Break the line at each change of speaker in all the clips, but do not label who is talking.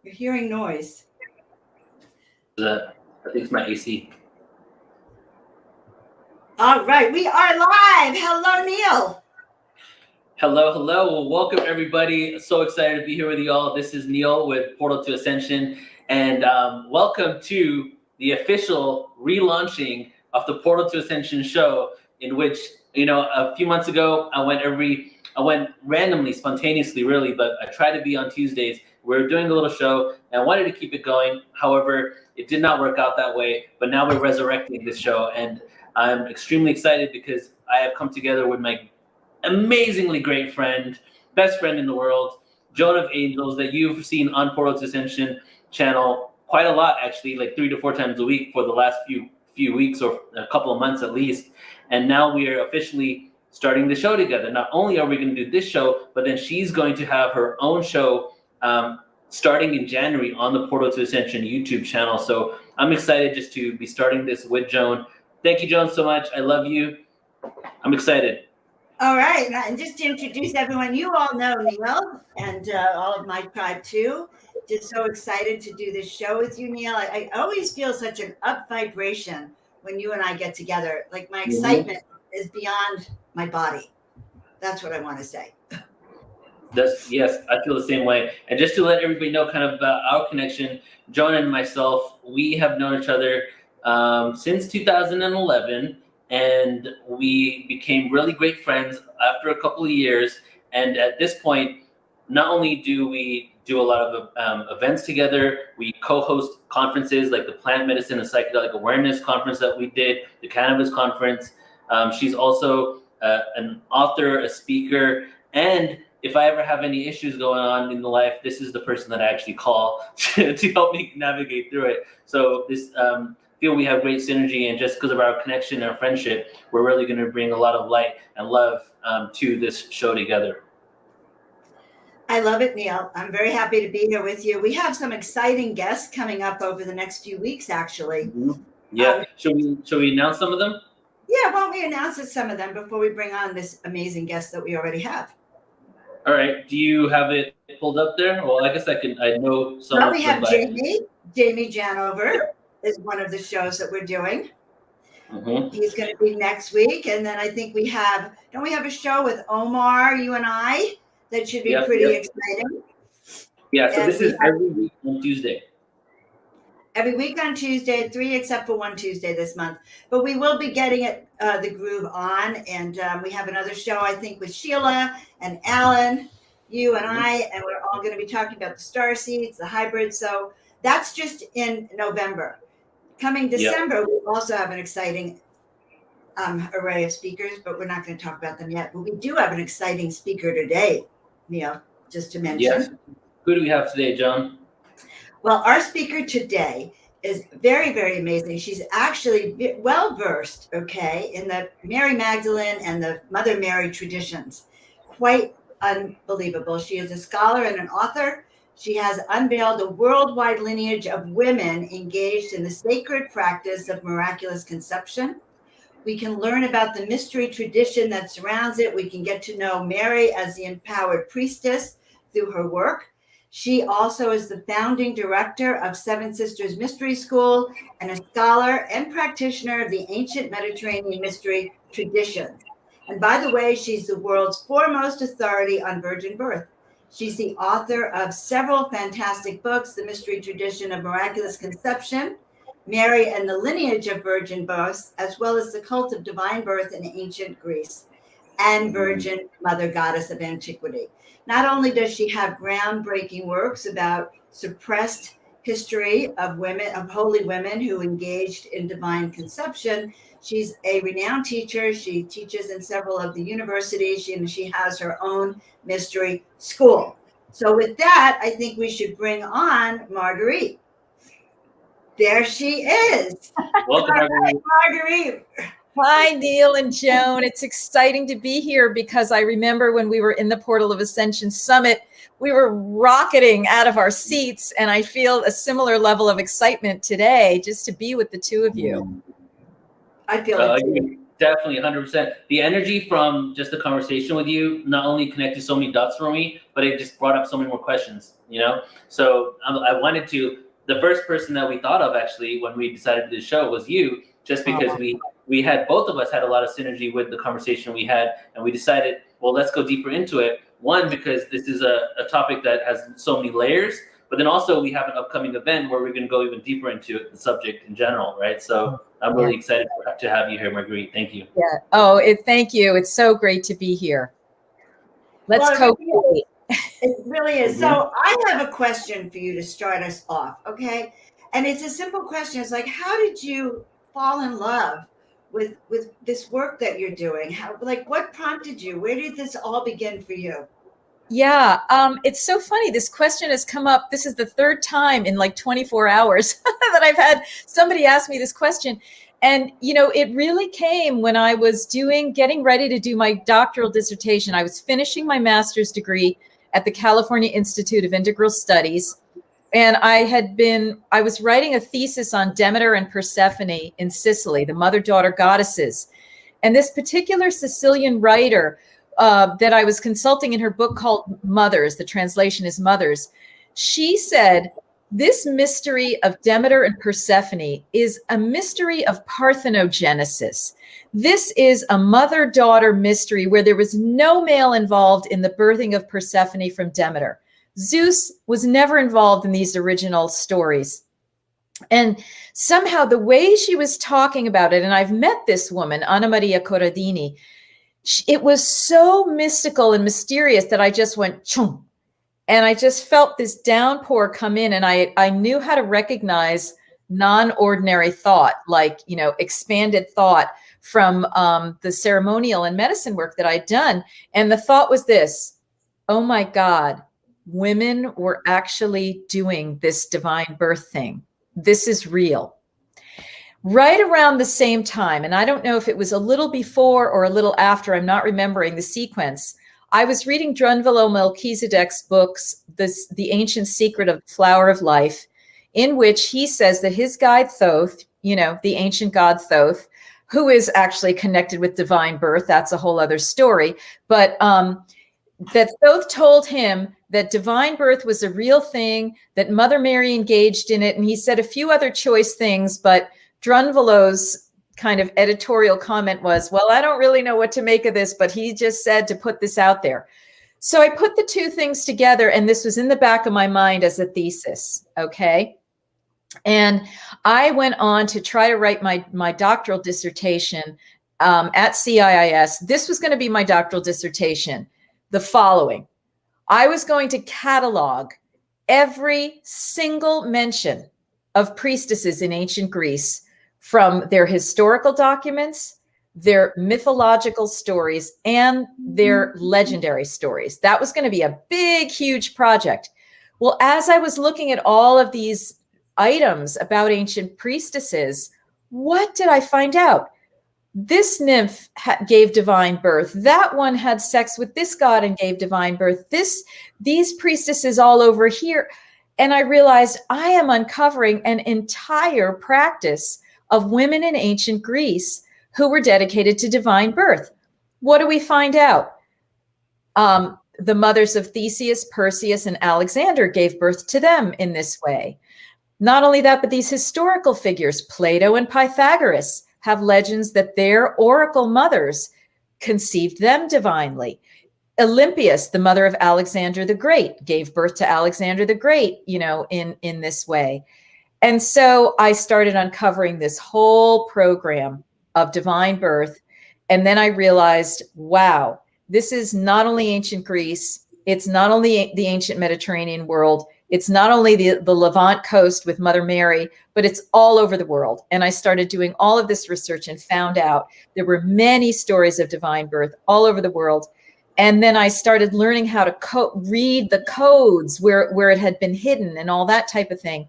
You're hearing noise.
I think it's my AC.
All right, we are live. Hello, Neil.
Hello. Well, welcome everybody. So excited to be here with you all. This is Neil with Portal to Ascension, and welcome to the official relaunching of the Portal to Ascension show, in which, a few months ago, I went randomly, spontaneously, really, but I tried to be on Tuesdays. We were doing a little show, and I wanted to keep it going. However, it did not work out that way, but now we're resurrecting this show, and I'm extremely excited because I have come together with my amazingly great friend, best friend in the world, Joan of Angels, that you've seen on Portal to Ascension channel quite a lot, actually, like 3 to 4 times a week for the last few weeks or a couple of months at least. And now we are officially starting the show together. Not only are we going to do this show, but then she's going to have her own show starting in January on the Portal to Ascension YouTube channel. So I'm excited just to be starting this with Joan. Thank you, Joan, so much. I love you. I'm excited.
All right, and just to introduce everyone, you all know Neil and all of my tribe too. Just so excited to do this show with you, Neil. I always feel such an up vibration when you and I get together. Like my excitement is beyond my body. That's what I want to say.
Yes, I feel the same way. And just to let everybody know kind of about our connection, Joan and myself, we have known each other since 2011, and we became really great friends after a couple of years. And at this point, not only do we do a lot of events together, we co-host conferences like the Plant Medicine and Psychedelic Awareness Conference that we did, the Cannabis Conference. She's also an author, a speaker, and if I ever have any issues going on in the life, this is the person that I actually call to help me navigate through it. So this feel we have great synergy, and just because of our connection and our friendship, we're really going to bring a lot of light and love to this show together.
I love it, Neil. I'm very happy to be here with you. We have some exciting guests coming up over the next few weeks, actually.
Mm-hmm. Yeah. Should we announce some of them?
Yeah, why don't we announce some of them before we bring on this amazing guest that we already have?
All right. Do you have it pulled up there? Well, I guess I know some.
Well, we have Jamie Janover is one of the shows that we're doing. Mm-hmm. He's going to be next week. And then I think don't we have a show with Omar, you and I, that should be pretty exciting?
Yeah, so this is every week on Tuesday.
Every week on Tuesday at 3, except for one Tuesday this month. But we will be getting the groove on. And we have another show, I think, with Sheila and Alan, you and I, and we're all going to be talking about the star seeds, the hybrids. So that's just in November. Coming December, we also have an exciting array of speakers, but we're not going to talk about them yet. But we do have an exciting speaker today, Neil, just to mention.
Yes. Who do we have today, John?
Well, our speaker today is very, very amazing. She's actually well-versed, in the Mary Magdalene and the Mother Mary traditions. Quite unbelievable. She is a scholar and an author. She has unveiled a worldwide lineage of women engaged in the sacred practice of miraculous conception. We can learn about the mystery tradition that surrounds it. We can get to know Mary as the empowered priestess through her work. She also is the founding director of Seven Sisters Mystery School and a scholar and practitioner of the ancient Mediterranean mystery traditions. And by the way, she's the world's foremost authority on virgin birth. She's the author of several fantastic books, The Mystery Tradition of Miraculous Conception, Mary and the Lineage of Virgin Birth, as well as The Cult of Divine Birth in Ancient Greece, and Virgin Mother Goddess of Antiquity. Not only does she have groundbreaking works about suppressed history of women, of holy women who engaged in divine conception, she's a renowned teacher. She teaches in several of the universities, and she has her own mystery school. So with that, I think we should bring on Marguerite. There she is.
Welcome,
Marguerite.
Hi, Neil and Joan. It's exciting to be here because I remember when we were in the Portal of Ascension Summit, we were rocketing out of our seats, and I feel a similar level of excitement today just to be with the two of you.
I feel it too.
Definitely, 100%. The energy from just the conversation with you not only connected so many dots for me, but it just brought up so many more questions, you know? So I wanted to, the first person that we thought of actually when we decided to do the show was you, just because we had, both of us had a lot of synergy with the conversation we had, and we decided, well, let's go deeper into it. One, because this is a topic that has so many layers, but then also we have an upcoming event where we're going to go even deeper into the subject in general, right? So I'm really excited to have you here, Marguerite. Thank you.
Yeah. Oh, thank you. It's so great to be here. Let's co-create.
It really is. So I have a question for you to start us off, okay? And it's a simple question. It's like, how did you fall in love with this work that you're doing? How, like, what prompted you? Where did this all begin for you?
Yeah, it's so funny. This question has come up. This is the third time in like 24 hours that I've had somebody ask me this question. And, you know, it really came when I was getting ready to do my doctoral dissertation. I was finishing my master's degree at the California Institute of Integral Studies. And I was writing a thesis on Demeter and Persephone in Sicily, the mother-daughter goddesses. And this particular Sicilian writer that I was consulting in her book called Mothers, the translation is Mothers, she said, this mystery of Demeter and Persephone is a mystery of parthenogenesis. This is a mother-daughter mystery where there was no male involved in the birthing of Persephone from Demeter. Zeus was never involved in these original stories. And somehow the way she was talking about it, and I've met this woman, Anna Maria Corradini, it was so mystical and mysterious that I just went, chung. And I just felt this downpour come in, and I knew how to recognize non-ordinary thought, like, you know, expanded thought from the ceremonial and medicine work that I'd done. And the thought was this: oh my God, women were actually doing this divine birth thing. This is real. Right around the same time, and I don't know if it was a little before or a little after, I'm not remembering the sequence, I was reading Drunvalo Melchizedek's books, The Ancient Secret of the Flower of Life, in which he says that his guide Thoth, you know, the ancient god Thoth, who is actually connected with divine birth, that's a whole other story, but that Thoth told him that divine birth was a real thing, that Mother Mary engaged in it, and he said a few other choice things, but Drunvalo's kind of editorial comment was, well, I don't really know what to make of this, but he just said to put this out there. So I put the two things together, and this was in the back of my mind as a thesis, okay? And I went on to try to write my doctoral dissertation at CIIS. This was going to be my doctoral dissertation. The following: I was going to catalog every single mention of priestesses in ancient Greece, from their historical documents, their mythological stories, and their legendary stories. That was going to be a big, huge project. Well, as I was looking at all of these items about ancient priestesses, what did I find out? This nymph gave divine birth. That one had sex with this god and gave divine birth. These priestesses all over here. And I realized I am uncovering an entire practice of women in ancient Greece who were dedicated to divine birth. What do we find out? The mothers of Theseus, Perseus, and Alexander gave birth to them in this way. Not only that, but these historical figures, Plato and Pythagoras, have legends that their oracle mothers conceived them divinely. Olympias, the mother of Alexander the Great, gave birth to Alexander the Great, you know, in this way. And so I started uncovering this whole program of divine birth. And then I realized, wow, this is not only ancient Greece. It's not only the ancient Mediterranean world. It's not only the Levant coast with Mother Mary, but it's all over the world. And I started doing all of this research and found out there were many stories of divine birth all over the world. And then I started learning how to read the codes where it had been hidden and all that type of thing.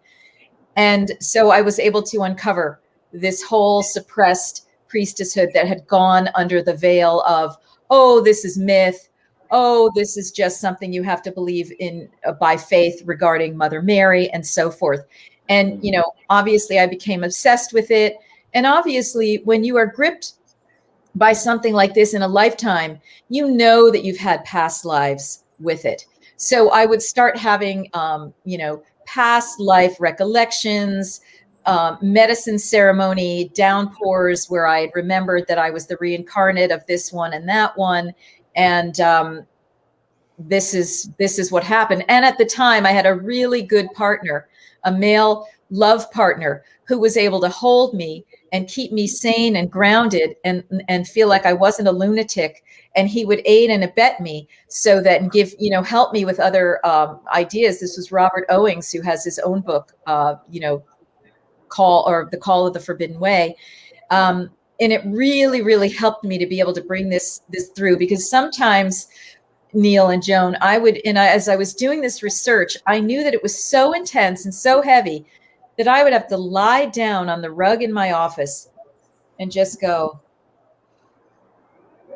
And so I was able to uncover this whole suppressed priestesshood that had gone under the veil of, oh, this is myth. Oh, this is just something you have to believe in by faith regarding Mother Mary and so forth. And, you know, obviously I became obsessed with it. And obviously when you are gripped by something like this in a lifetime, you know that you've had past lives with it. So I would start having, past life recollections, medicine ceremony downpours where I remembered that I was the reincarnate of this one and that one. And this is what happened. And at the time I had a really good partner, a male love partner, who was able to hold me and keep me sane and grounded and feel like I wasn't a lunatic. And he would aid and abet me so that, and give, help me with other ideas. This was Robert Owings, who has his own book, The Call of the Forbidden Way. And it really, really helped me to be able to bring this through, because sometimes, Neil and Joan, as I was doing this research, I knew that it was so intense and so heavy that I would have to lie down on the rug in my office and just go,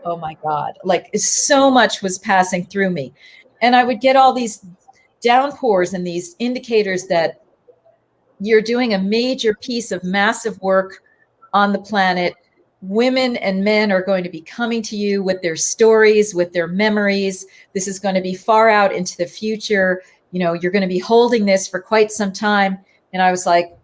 oh my God, like so much was passing through me. And I would get all these downpours and these indicators that you're doing a major piece of massive work on the planet. Women and men are going to be coming to you with their stories, with their memories. This is going to be far out into the future. You're going to be holding this for quite some time. And I was like,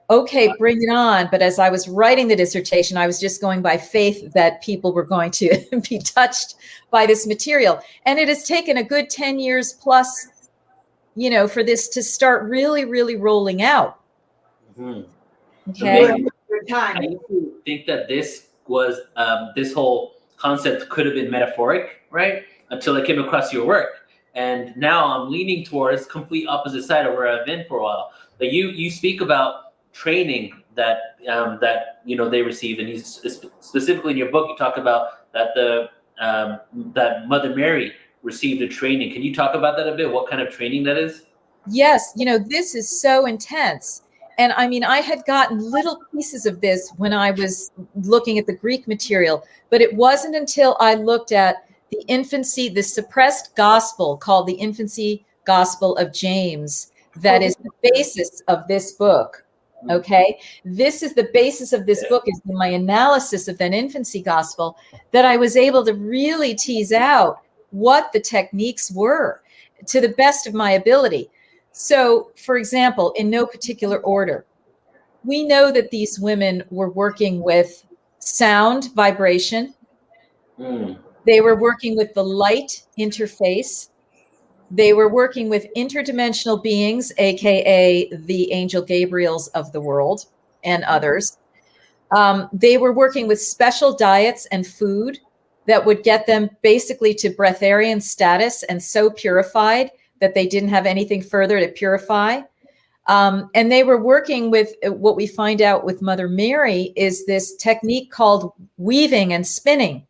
okay, bring it on. But as I was writing the dissertation, I was just going by faith that people were going to be touched by this material. And it has taken a good 10 years plus, for this to start really, really rolling out.
Mm-hmm.
Okay.
I used to think that this was this whole concept could have been metaphoric, right? Until I came across your work, and now I'm leaning towards complete opposite side of where I've been for a while. But you speak about training that they received, and specifically in your book you talk about that that Mother Mary received a training. Can you talk about that a bit? What kind of training that is?
Yes, this is so intense. And I mean, I had gotten little pieces of this when I was looking at the Greek material, but it wasn't until I looked at the suppressed gospel called the Infancy Gospel of James, that is the basis of this book. Okay. This is the basis of this book, is my analysis of that infancy gospel, that I was able to really tease out what the techniques were to the best of my ability. So, for example, in no particular order, we know that these women were working with sound vibration. They were working with the light interface. They were working with interdimensional beings, aka the angel Gabriels of the world and others. They were working with special diets and food that would get them basically to breatharian status and so purified that they didn't have anything further to purify. And they were working with what we find out with Mother Mary is this technique called weaving and spinning.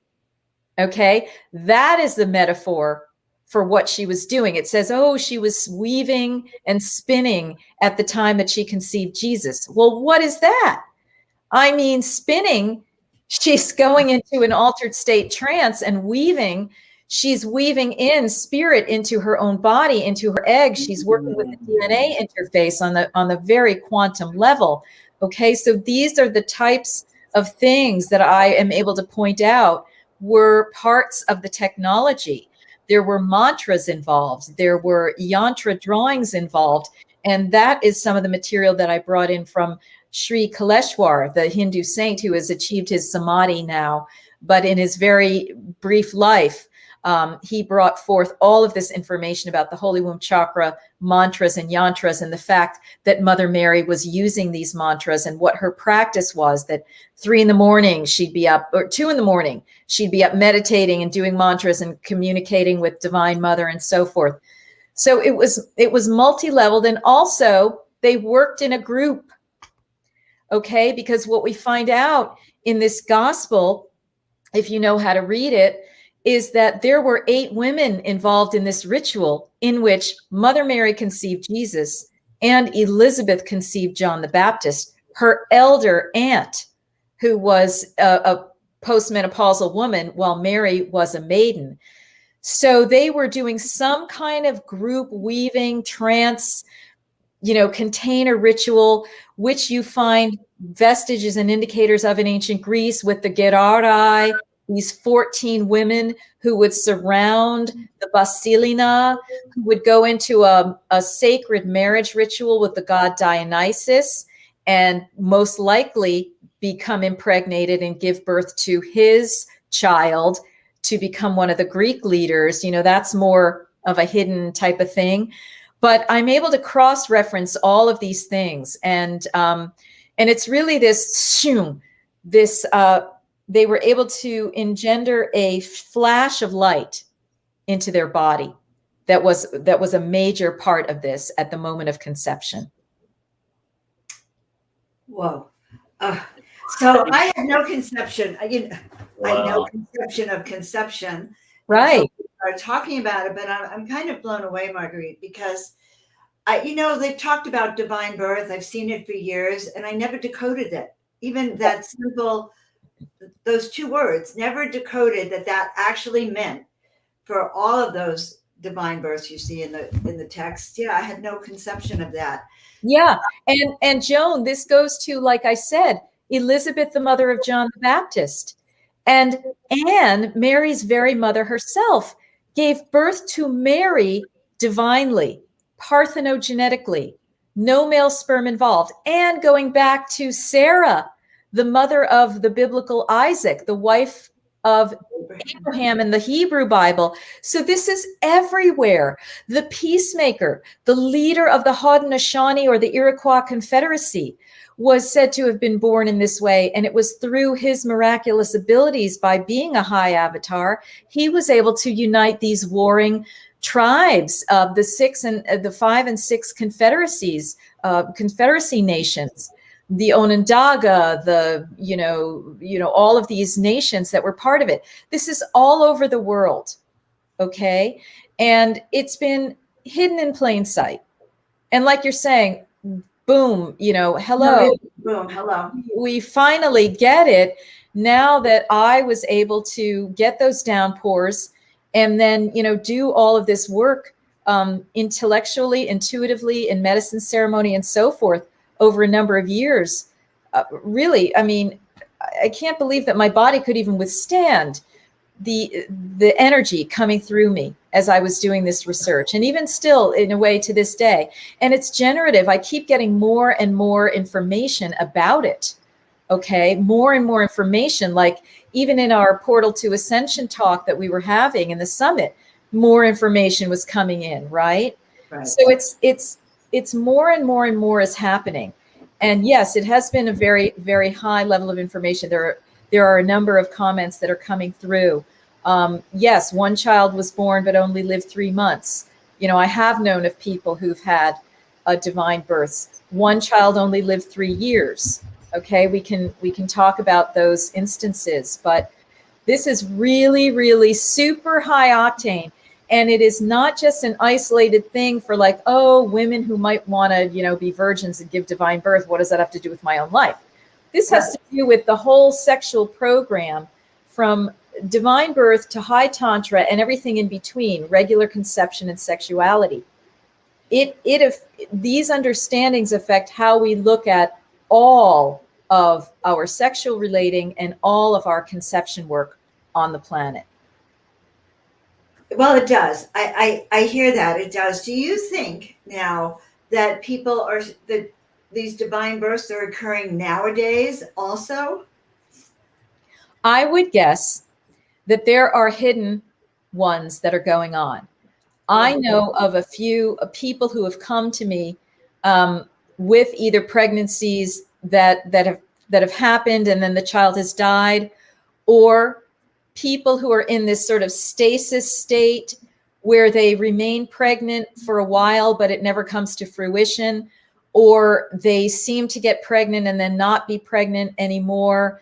Okay, that is the metaphor for what she was doing. It says, oh, she was weaving and spinning at the time that she conceived Jesus. Well, what is that? I mean, spinning, she's going into an altered state trance, and weaving, she's weaving in spirit into her own body, into her egg. She's working with the DNA interface on the very quantum level. Okay, so these are the types of things that I am able to point out were parts of the technology. There were mantras involved. There were yantra drawings involved. And that is some of the material that I brought in from Sri Kaleshwar, the Hindu saint who has achieved his samadhi now. But in his very brief life, he brought forth all of this information about the Holy Womb Chakra, mantras and yantras, and the fact that Mother Mary was using these mantras and what her practice was, that 3 a.m. she'd be up, or 2 a.m. she'd be up meditating and doing mantras and communicating with Divine Mother and so forth. So it was multi-leveled, and also they worked in a group. Okay, because what we find out in this gospel, if you know how to read it, is that there were 8 women involved in this ritual in which Mother Mary conceived Jesus and Elizabeth conceived John the Baptist, her elder aunt, who was a postmenopausal woman while Mary was a maiden. So they were doing some kind of group weaving, trance, container ritual, which you find vestiges and indicators of in ancient Greece with the Gerardai these 14 women who would surround the Basilina, who would go into a sacred marriage ritual with the god Dionysus, and most likely become impregnated and give birth to his child to become one of the Greek leaders. You know, that's more of a hidden type of thing. But I'm able to cross-reference all of these things, and it's really this they were able to engender a flash of light into their body that was a major part of this at the moment of conception.
Whoa. So I had no conception. I had no
Wow.
conception of conception.
Right.
Until we started talking about it, but I'm kind of blown away, Marguerite, because they've talked about divine birth. I've seen it for years, and I never decoded it. Even that simple, those two words, never decoded that actually meant for all of those divine births you see in the text. Yeah, I had no conception of that.
Yeah. And Joan, this goes to, like I said, Elizabeth, the mother of John the Baptist. And Anne, Mary's very mother herself, gave birth to Mary divinely, parthenogenetically, no male sperm involved. And going back to Sarah, the mother of the biblical Isaac, the wife of Abraham in the Hebrew Bible. So this is everywhere. The peacemaker, the leader of the Haudenosaunee or the Iroquois Confederacy, was said to have been born in this way. And it was through his miraculous abilities, by being a high avatar, he was able to unite these warring tribes of the 5 and 6 confederacies, confederacy nations, the Onondaga, all of these nations that were part of it. This is all over the world, okay? And it's been hidden in plain sight. And like you're saying, boom, hello.
Boom, hello.
We finally get it now that I was able to get those downpours and then, do all of this work intellectually, intuitively, in medicine ceremony and so forth over a number of years. Really, I mean, I can't believe that my body could even withstand the energy coming through me as I was doing this research, and even still, in a way, to this day. And it's generative. I keep getting more and more information about it. Okay, more and more information. Like even in our Portal to Ascension talk that we were having in the summit, more information was coming in. Right. So it's more and more and more is happening. And yes, it has been a very, very high level of information. There are a number of comments that are coming through. Yes, one child was born but only lived 3 months. I have known of people who've had divine births. One child only lived 3 years. Okay, we can talk about those instances, but this is really, really super high octane. And it is not just an isolated thing for like, oh, women who might want to, be virgins and give divine birth. What does that have to do with my own life? This has to do with the whole sexual program, from divine birth to high tantra and everything in between, regular conception and sexuality. These understandings affect how we look at all of our sexual relating and all of our conception work on the planet.
Well, it does. I hear that it does. Do you think now that these divine births are occurring nowadays also?
I would guess that there are hidden ones that are going on. I know of a few people who have come to me with either pregnancies that have happened and then the child has died, or people who are in this sort of stasis state where they remain pregnant for a while, but it never comes to fruition, or they seem to get pregnant and then not be pregnant anymore.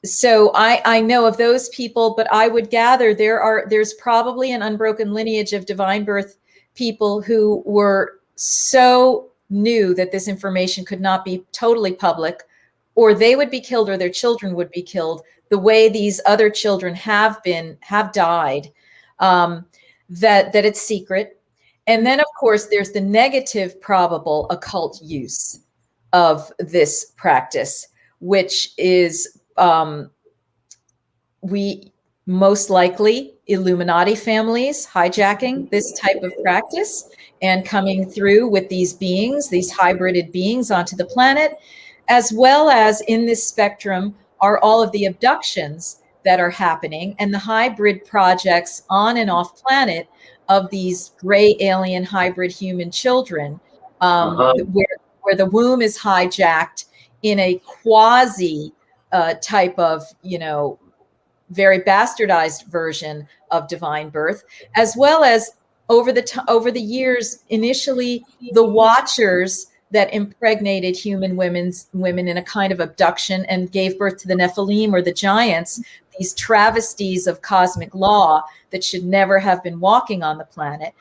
So I know of those people, but I would gather there's probably an unbroken lineage of divine birth people who were so new that this information could not be totally public, or they would be killed or their children would be killed the way these other children have died, that it's secret. And then, of course, there's the negative probable occult use of this practice, which is we most likely Illuminati families hijacking this type of practice and coming through with these beings, these hybrided beings onto the planet, as well as in this spectrum are all of the abductions that are happening and the hybrid projects on and off planet of these gray alien hybrid human children, where the womb is hijacked in a quasi type of, very bastardized version of divine birth, as well as over the years, initially the watchers that impregnated human women in a kind of abduction and gave birth to the Nephilim or the giants, these travesties of cosmic law that should never have been walking on the planet.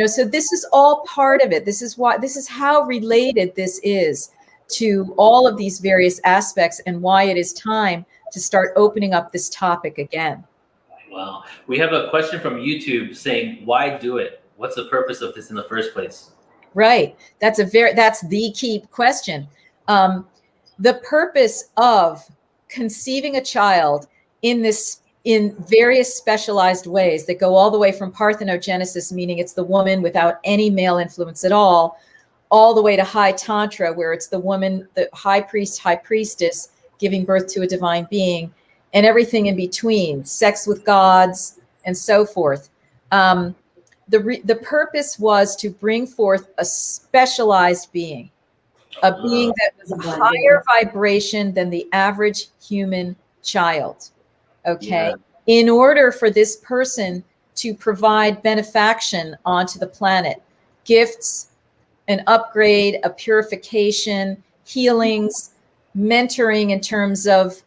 So this is all part of it. This is how related this is to all of these various aspects and why it is time to start opening up this topic again.
Wow. We have a question from YouTube saying, why do it? What's the purpose of this in the first place?
Right. That's the key question. The purpose of conceiving a child in various specialized ways that go all the way from parthenogenesis, meaning it's the woman without any male influence at all the way to high tantra, where it's the woman, the high priest, high priestess, giving birth to a divine being, and everything in between, sex with gods and so forth. The purpose was to bring forth a specialized being, a being that was a higher vibration than the average human child. Okay. Yeah. In order for this person to provide benefaction onto the planet, gifts, an upgrade, a purification, healings, mentoring in terms of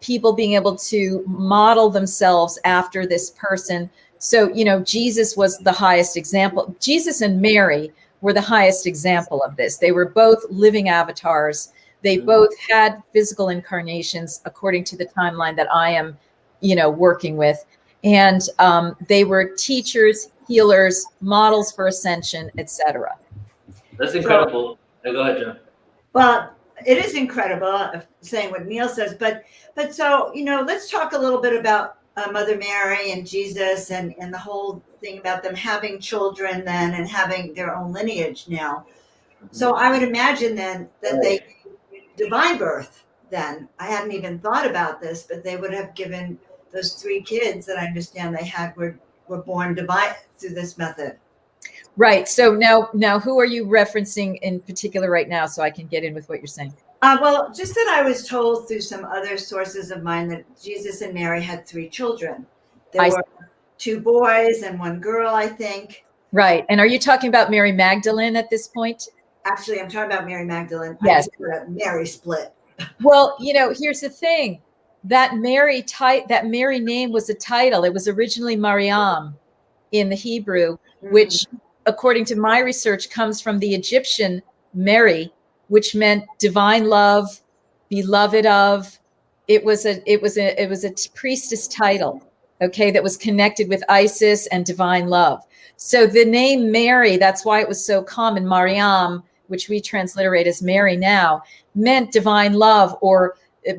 people being able to model themselves after this person. So, Jesus was the highest example. Jesus and Mary were the highest example of this. They were both living avatars. They both had physical incarnations according to the timeline that I am, working with. And they were teachers, healers, models for ascension, etc.
That's incredible. Go ahead, Joan.
Well, it is incredible saying what Neil says, but so, let's talk a little bit about Mother Mary and Jesus and the whole thing about them having children then and having their own lineage now. So I would imagine then that they divine birth then. I hadn't even thought about this, but they would have given those 3 kids that I understand they had were born divine through this method.
Right. So now who are you referencing in particular right now so I can get in with what you're saying?
Well, just that I was told through some other sources of mine that Jesus and Mary had 3 children. There were 2 boys and 1 girl, I think.
Right. And are you talking about Mary Magdalene at this point?
Actually, I'm talking about Mary Magdalene.
Yes.
Mary split.
Well, here's the thing. That Mary name was a title. It was originally Mariam in the Hebrew, which according to my research comes from the Egyptian Mary, which meant divine love, beloved of. It was a priestess title, okay, that was connected with Isis and divine love. So the name Mary, that's why it was so common, Mariam, which we transliterate as Mary now, meant divine love or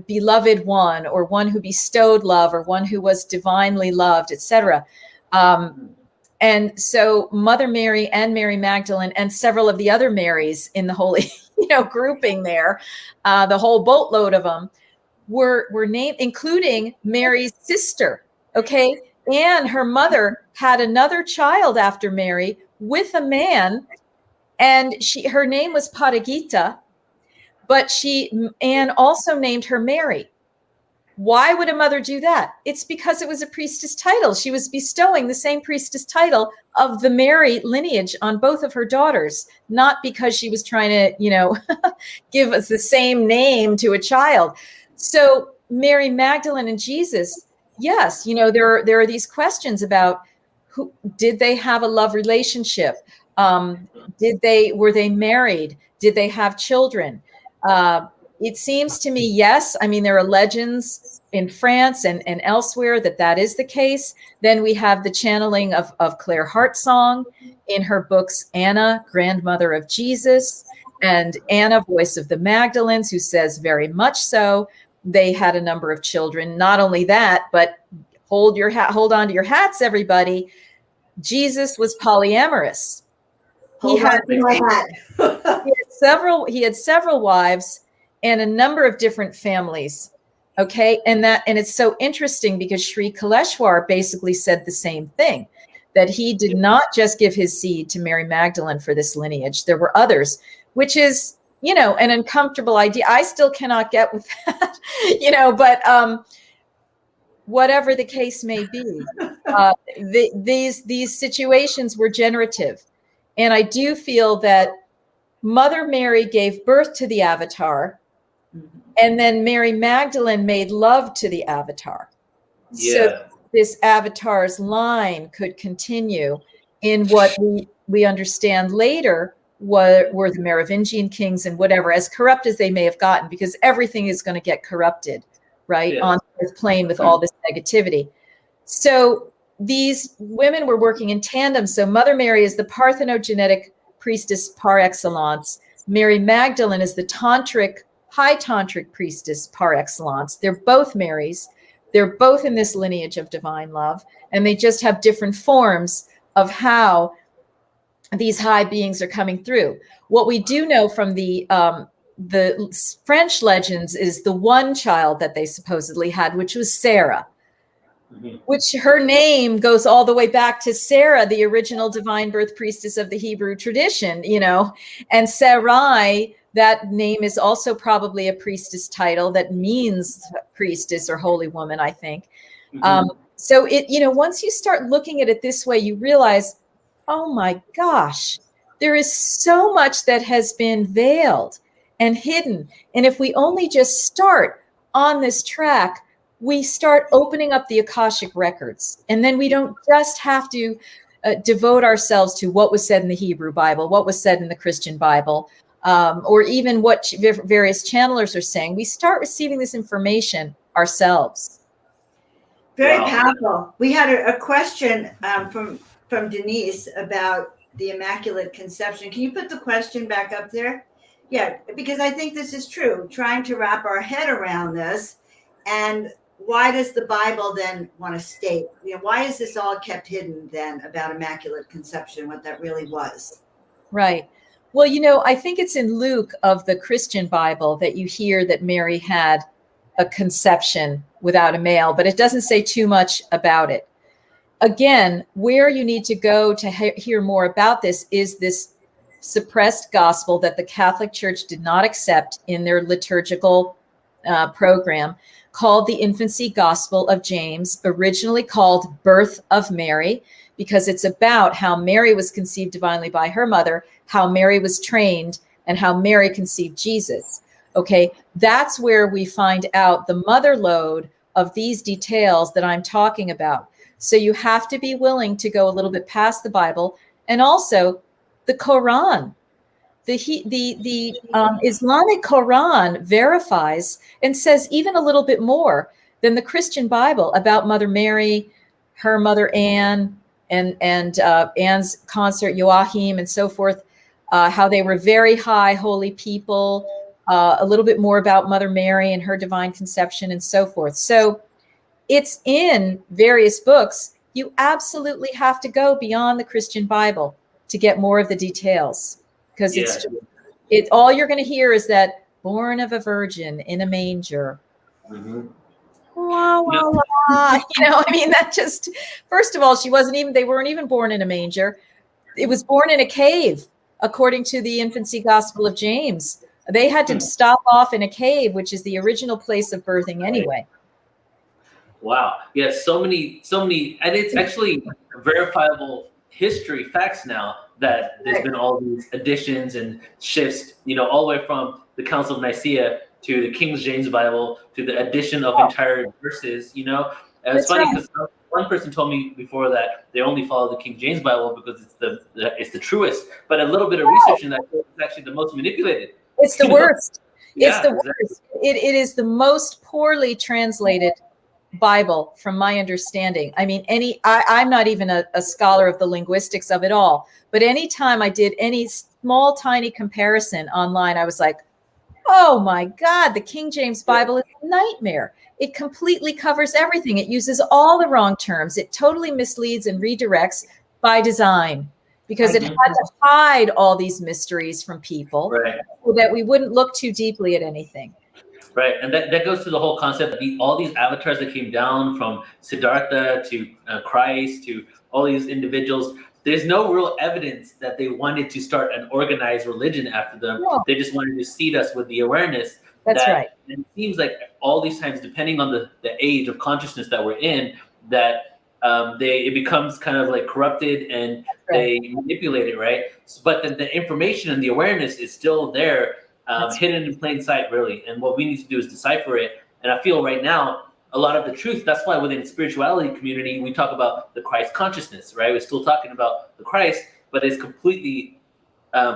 beloved one, or one who bestowed love, or one who was divinely loved, etc. And so Mother Mary and Mary Magdalene and several of the other Marys in the holy, grouping there, the whole boatload of them were named, including Mary's sister. Okay. And her mother had another child after Mary with a man, and her name was Padagita, but Anne also named her Mary. Why would a mother do that? It's because it was a priestess title. She was bestowing the same priestess title of the Mary lineage on both of her daughters, not because she was trying to, give us the same name to a child. So Mary Magdalene and Jesus, yes, there are these questions about did they have a love relationship? Were they married? Did they have children? It seems to me, yes. I mean, there are legends in France and elsewhere that is the case. Then we have the channeling of Claire Hartsong in her books, Anna, Grandmother of Jesus, and Anna, Voice of the Magdalens, who says very much so. they had a number of children. Not only that, but hold on to your hats, everybody. Jesus was polyamorous.
Hold on to my hat.
He had several wives and a number of different families. Okay. And it's so interesting because Sri Kaleshwar basically said the same thing, that he did not just give his seed to Mary Magdalene for this lineage. There were others, which is, an uncomfortable idea. I still cannot get with that, but whatever the case may be, these situations were generative. And I do feel that Mother Mary gave birth to the avatar, and then Mary Magdalene made love to the avatar.
Yeah.
So this avatar's line could continue in what we understand later were the Merovingian kings and whatever, as corrupt as they may have gotten, because everything is going to get corrupted, right, on this plane with all this negativity. So these women were working in tandem. So Mother Mary is the parthenogenetic priestess par excellence. Mary Magdalene is the high tantric priestess par excellence. They're both Marys. They're both in this lineage of divine love, and they just have different forms of how these high beings are coming through. What we do know from the French legends is the one child that they supposedly had, which was Sarah, which her name goes all the way back to Sarah, the original divine birth priestess of the Hebrew tradition, and Sarai, that name is also probably a priestess title that means priestess or holy woman, I think. So once you start looking at it this way, you realize, oh my gosh, there is so much that has been veiled and hidden. And if we only just start on this track, we start opening up the Akashic records. And then we don't just have to devote ourselves to what was said in the Hebrew Bible, what was said in the Christian Bible, or even what various channelers are saying. We start receiving this information ourselves.
Very powerful. We had a question from Denise about the Immaculate Conception. Can you put the question back up there? Yeah, because I think this is true. Trying to wrap our head around this, and why does the Bible then want to state, why is this all kept hidden then about Immaculate Conception, what that really was?
Right. Well, I think it's in Luke of the Christian Bible that you hear that Mary had a conception without a male, but it doesn't say too much about it. Again, where you need to go to hear more about this is this suppressed gospel that the Catholic Church did not accept in their liturgical program, called the Infancy Gospel of James, originally called Birth of Mary, because it's about how Mary was conceived divinely by her mother, how Mary was trained, and how Mary conceived Jesus. Okay, that's where we find out the mother lode of these details that I'm talking about. So you have to be willing to go a little bit past the Bible, and also the Quran. The Islamic Quran verifies and says even a little bit more than the Christian Bible about Mother Mary, her mother Anne, and Anne's consort Joachim, and so forth, how they were very high holy people, a little bit more about Mother Mary and her divine conception, and so forth. So it's in various books. You absolutely have to go beyond the Christian Bible to get more of the details. Because it's all you're going to hear is that born of a virgin in a manger. Wah, wah, wah. That just, first of all, they weren't even born in a manger. It was born in a cave, according to the Infancy Gospel of James. They had to stop off in a cave, which is the original place of birthing anyway.
Wow. Yeah, so many, and it's actually verifiable history facts now that there's been all these additions and shifts, all the way from the Council of Nicaea to the King James Bible to the addition of entire verses, And it's funny because one person told me before that they only follow the King James Bible because it's the truest, but a little bit of research in that is actually the most manipulated.
It's the worst.
Yeah,
it's the worst. It is the most poorly translated Bible, from my understanding. I'm not even a scholar of the linguistics of it all, but anytime I did any small, tiny comparison online, I was like, Oh my God, the King James Bible is a nightmare. It completely covers everything. It uses all the wrong terms. It totally misleads and redirects by design because it had to hide all these mysteries from people so that we wouldn't look too deeply at anything.
Right, and that goes to the whole concept of all these avatars that came down from Siddhartha to Christ to all these individuals. There's no real evidence that they wanted to start an organized religion after them.
No.
They just wanted to seed us with the awareness.
That's right.
And it seems like all these times, depending on the age of consciousness that we're in, that it becomes kind of like corrupted and they manipulate it, right? But the information and the awareness is still there. Hidden in plain sight, really. And what we need to do is decipher it. And I feel right now, a lot of the truth, that's why within the spirituality community, we talk about the Christ consciousness, right? We're still talking about the Christ, but it's completely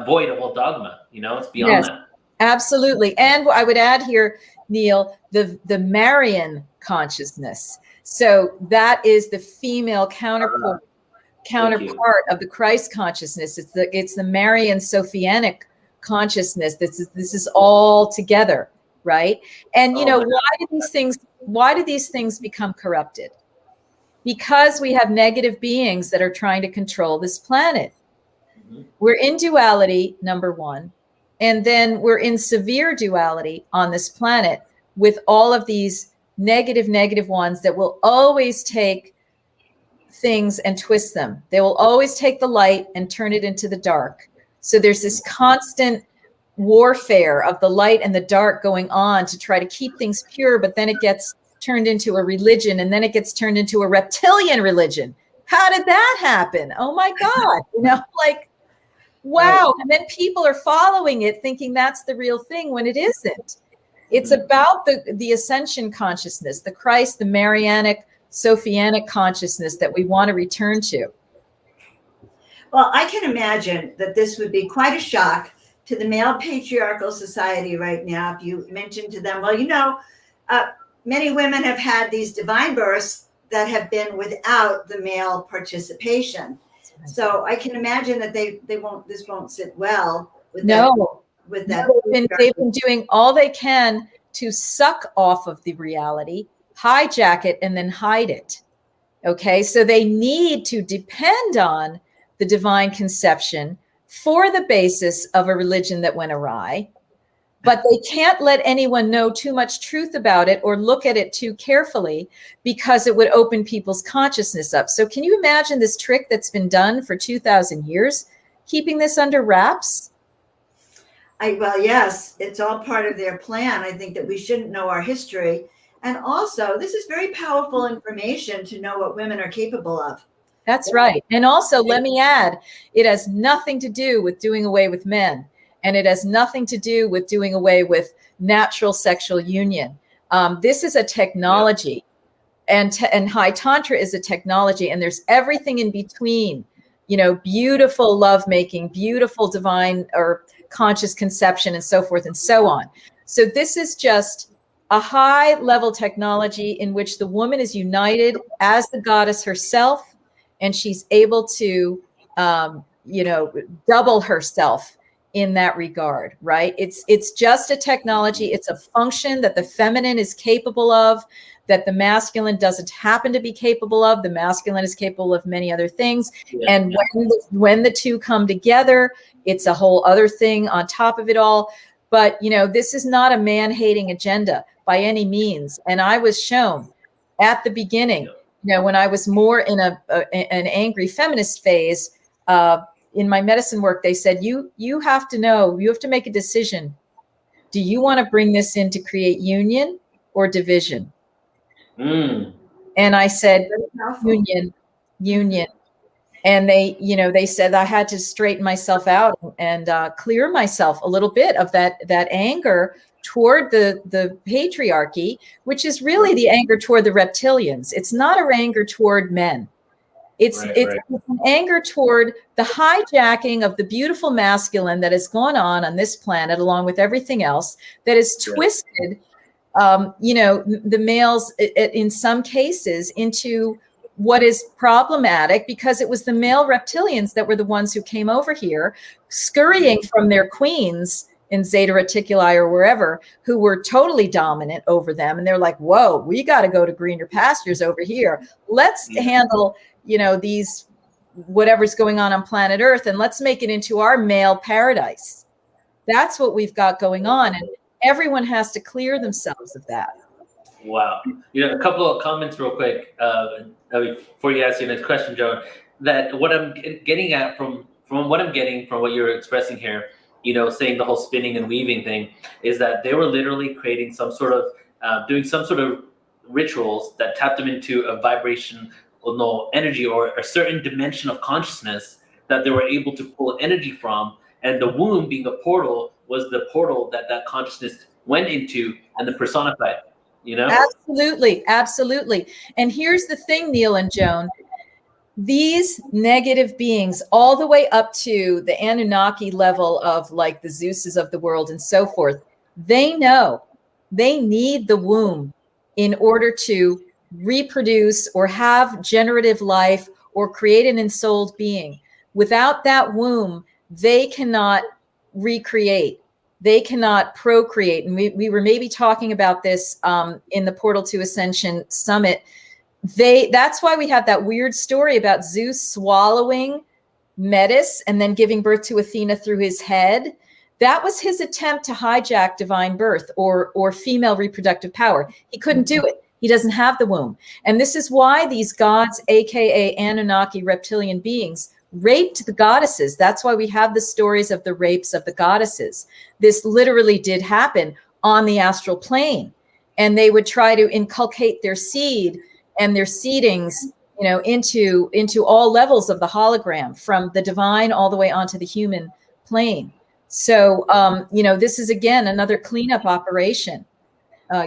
void of all dogma. It's beyond that.
Absolutely. And I would add here, Neil, the Marian consciousness. So that is the female counterpart of the Christ consciousness. It's the Marian Sophianic consciousness. This is all together, right? And why do these things become corrupted? Because we have negative beings that are trying to control this planet. We're in duality, number one, and then we're in severe duality on this planet with all of these negative ones that will always take things and twist them. They will always take the light and turn it into the dark. So there's this constant warfare of the light and the dark going on to try to keep things pure, but then it gets turned into a religion, and then it gets turned into a reptilian religion. How did that happen? Oh my God. Wow. And then people are following it thinking that's the real thing when it isn't. It's about the ascension consciousness, the Christ, the Marianic, Sophianic consciousness that we want to return to.
Well, I can imagine that this would be quite a shock to the male patriarchal society right now if you mentioned to them, well, many women have had these divine births that have been without the male participation. So I can imagine that this won't sit well with that.
They've been doing all they can to suck off of the reality, hijack it, and then hide it. Okay, so they need to depend on the divine conception for the basis of a religion that went awry, but they can't let anyone know too much truth about it or look at it too carefully because it would open people's consciousness up. So can you imagine this trick that's been done for 2,000 years, keeping this under wraps?
Well, yes, it's all part of their plan. I think that we shouldn't know our history. And also, this is very powerful information to know what women are capable of.
That's right. And also, let me add, it has nothing to do with doing away with men. And it has nothing to do with doing away with natural sexual union. This is a technology. And High Tantra is a technology. And there's everything in between, beautiful lovemaking, beautiful divine or conscious conception, and so forth and so on. So this is just a high level technology in which the woman is united as the goddess herself. And she's able to, double herself in that regard, right? It's just a technology. It's a function that the feminine is capable of, that the masculine doesn't happen to be capable of. The masculine is capable of many other things. Yeah. And when the two come together, it's a whole other thing on top of it all. But, this is not a man-hating agenda by any means. And I was shown at the beginning, when I was more in an angry feminist phase, in my medicine work, they said, you have to make a decision. Do you want to bring this in to create union or division? And I said, union. And they said I had to straighten myself out and clear myself a little bit of that anger toward the patriarchy, which is really the anger toward the reptilians. It's not an anger toward men. It's an anger toward the hijacking of the beautiful masculine that has gone on this planet, along with everything else, that is twisted, the males in some cases into what is problematic, because it was the male reptilians that were the ones who came over here scurrying from their queens in Zeta Reticuli or wherever, who were totally dominant over them. And they're like, whoa, we got to go to greener pastures over here. Let's handle, these, whatever's going on planet Earth, and let's make it into our male paradise. That's what we've got going on. And everyone has to clear themselves of that.
Wow. A couple of comments real quick before you ask your next question, Joan, that what I'm getting at from what I'm getting from what you're expressing here, saying the whole spinning and weaving thing, is that they were literally creating some sort of, doing some sort of rituals that tapped them into a vibrational energy or a certain dimension of consciousness that they were able to pull energy from. And the womb, being a portal, was the portal that consciousness went into and the personified.
Absolutely. And here's the thing, Neil and Joan, these negative beings, all the way up to the Anunnaki level of like the Zeuses of the world and so forth, they know they need the womb in order to reproduce or have generative life or create an ensouled being. Without that womb, they cannot recreate. They cannot procreate. And we were maybe talking about this in the Portal to Ascension Summit. That's why we have that weird story about Zeus swallowing Metis and then giving birth to Athena through his head. That was his attempt to hijack divine birth or female reproductive power. He couldn't do it. He doesn't have the womb. And this is why these gods, aka Anunnaki reptilian beings, raped the goddesses. That's why we have the stories of the rapes of the goddesses. This literally did happen on the astral plane. And they would try to inculcate their seed and their seedings, into all levels of the hologram, from the divine all the way onto the human plane. So, this is, again, another cleanup operation,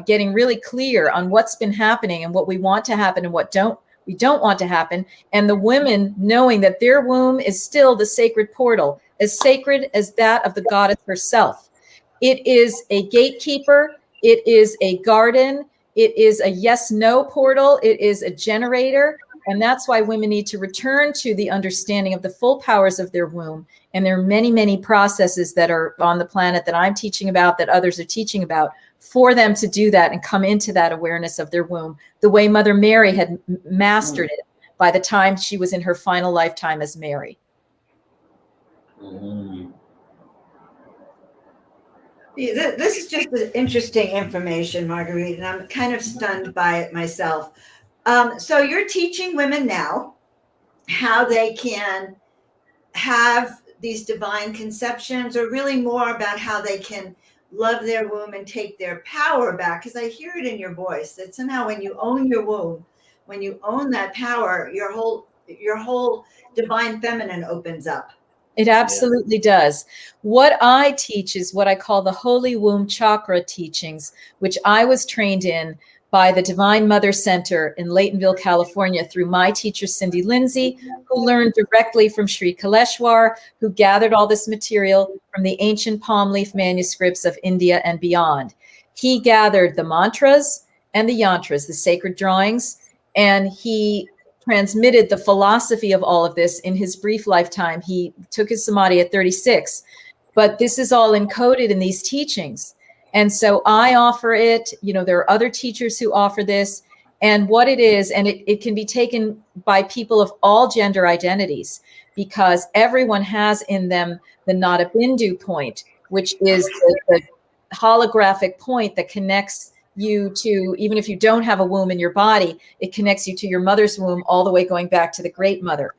getting really clear on what's been happening and what we want to happen and what we don't want to happen. And the women knowing that their womb is still the sacred portal, as sacred as that of the goddess herself. It is a gatekeeper. It is a garden. It is a yes-no portal. It is a generator. And that's why women need to return to the understanding of the full powers of their womb. And there are many, many processes that are on the planet that I'm teaching about, that others are teaching about, for them to do that and come into that awareness of their womb, the way Mother Mary had mastered it by the time she was in her final lifetime as Mary.
This is just interesting information, Marguerite, and I'm kind of stunned by it myself. So you're teaching women now how they can have these divine conceptions, or really more about how they can love their womb and take their power back. Because I hear it in your voice that somehow when you own your womb, when you own that power, your whole divine feminine opens up.
It absolutely does. What I teach is what I call the Holy Womb Chakra teachings, which I was trained in by the Divine Mother Center in Laytonville, California, through my teacher, Cindy Lindsay, who learned directly from Sri Kaleshwar, who gathered all this material from the ancient palm leaf manuscripts of India and beyond. He gathered the mantras and the yantras, the sacred drawings, and he transmitted the philosophy of all of this in his brief lifetime. He took his samadhi at 36, but this is all encoded in these teachings. And so I offer it, there are other teachers who offer this, and what it is, and it can be taken by people of all gender identities, because everyone has in them the Nada Bindu point, which is the holographic point that connects you to, even if you don't have a womb in your body, it connects you to your mother's womb all the way going back to the Great Mother.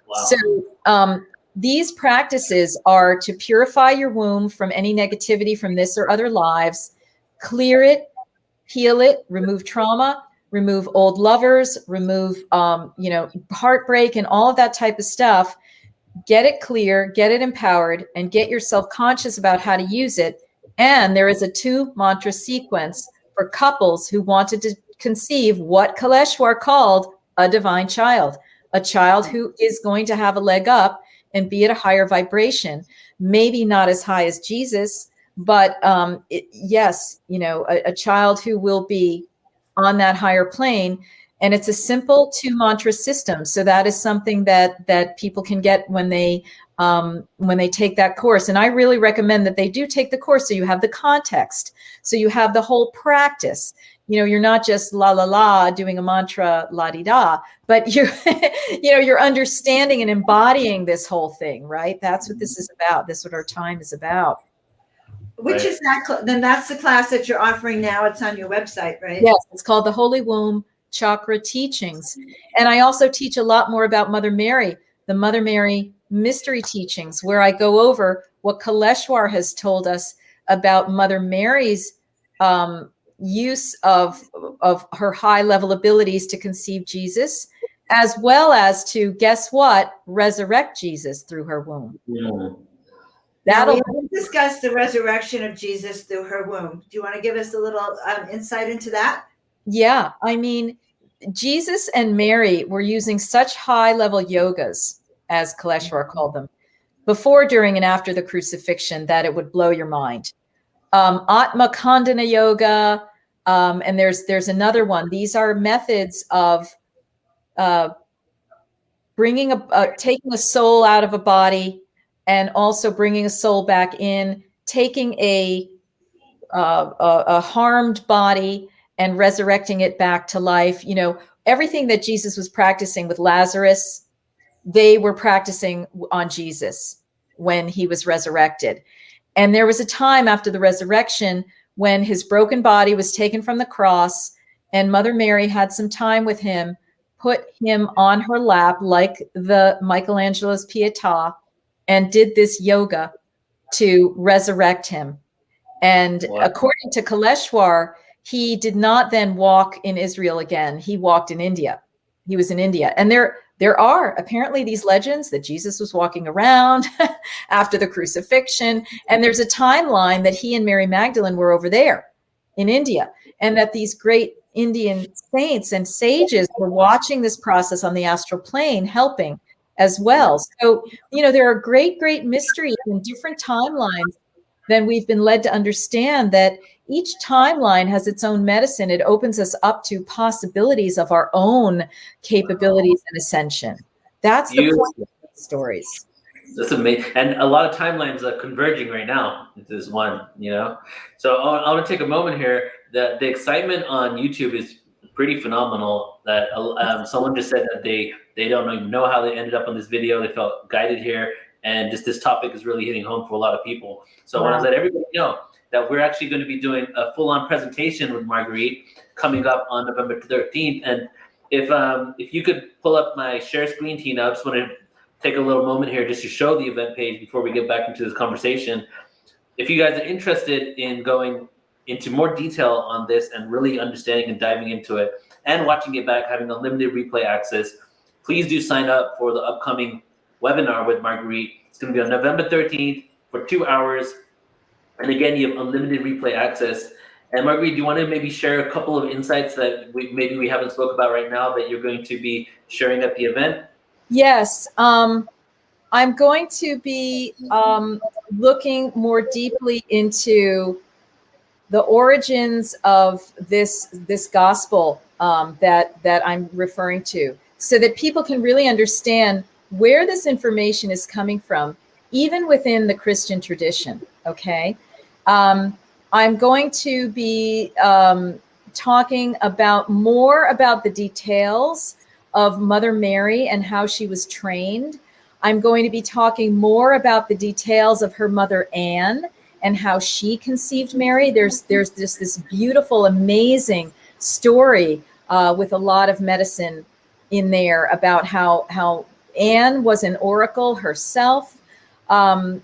Wow. So these practices are to purify your womb from any negativity from this or other lives, clear it, heal it, remove trauma, remove old lovers, remove, heartbreak and all of that type of stuff. Get it clear, get it empowered, and get yourself conscious about how to use it. And there is a 2-mantra sequence for couples who wanted to conceive what Kaleshwar called a divine child, a child who is going to have a leg up and be at a higher vibration, maybe not as high as Jesus, but a child who will be on that higher plane. And it's a simple 2 mantra system. So that is something that people can get when they take that course. And I really recommend that they do take the course, so you have the context, so you have the whole practice. You're not just la la la doing a mantra la di da, but you're understanding and embodying this whole thing, right? That's what this is about. That's what our time is about.
Which is that? Then that's the class that you're offering now. It's on your website, right?
Yes, it's called the Holy Womb Chakra Teachings. And I also teach a lot more about Mother Mary, the Mother Mary mystery teachings, where I go over what Kaleshwar has told us about Mother Mary's use of her high level abilities to conceive Jesus, as well as to, guess what, resurrect Jesus through her womb.
Now, we haven't discussed the resurrection of Jesus through her womb. Do you want to give us a little insight into that?
Yeah, I mean, Jesus and Mary were using such high level yogas, as Kaleshwar called them, before, during, and after the crucifixion, that it would blow your mind. Atma Khandana Yoga, and there's another one. These are methods of taking a soul out of a body, and also bringing a soul back in, taking a harmed body and resurrecting it back to life. Everything that Jesus was practicing with Lazarus, they were practicing on Jesus when he was resurrected. And there was a time after the resurrection when his broken body was taken from the cross, and Mother Mary had some time with him, put him on her lap like the Michelangelo's Pietà, and did this yoga to resurrect him. And according to Kaleshwar, he did not then walk in Israel again. He walked in India. He was in India. And there are apparently these legends that Jesus was walking around after the crucifixion. And there's a timeline that he and Mary Magdalene were over there in India, and that these great Indian saints and sages were watching this process on the astral plane, helping as well. So, there are great, great mysteries in different timelines. Then we've been led to understand that each timeline has its own medicine. It opens us up to possibilities of our own capabilities and ascension. That's the point of the stories.
That's amazing. And a lot of timelines are converging right now into this one, So I want to take a moment here. The excitement on YouTube is pretty phenomenal. That someone just said that they don't even know how they ended up on this video. They felt guided here. And this topic is really hitting home for a lot of people. So I want to let everybody know that we're actually going to be doing a full-on presentation with Marguerite coming up on November 13th. And if you could pull up my share screen, Tina, I just want to take a little moment here just to show the event page before we get back into this conversation. If you guys are interested in going into more detail on this and really understanding and diving into it and watching it back, having unlimited replay access, please do sign up for the upcoming webinar with Marguerite. It's going to be on November 13th for 2 hours. And again, you have unlimited replay access. And Marguerite, do you want to maybe share a couple of insights that we haven't spoke about right now that you're going to be sharing at the event?
Yes. I'm going to be looking more deeply into the origins of this gospel that I'm referring to, so that people can really understand where this information is coming from, even within the Christian tradition. Okay. I'm going to be talking more about the details of Mother Mary and how she was trained. I'm going to be talking more about the details of her mother Anne and how she conceived Mary. There's this beautiful, amazing story with a lot of medicine in there about how Anne was an oracle herself. And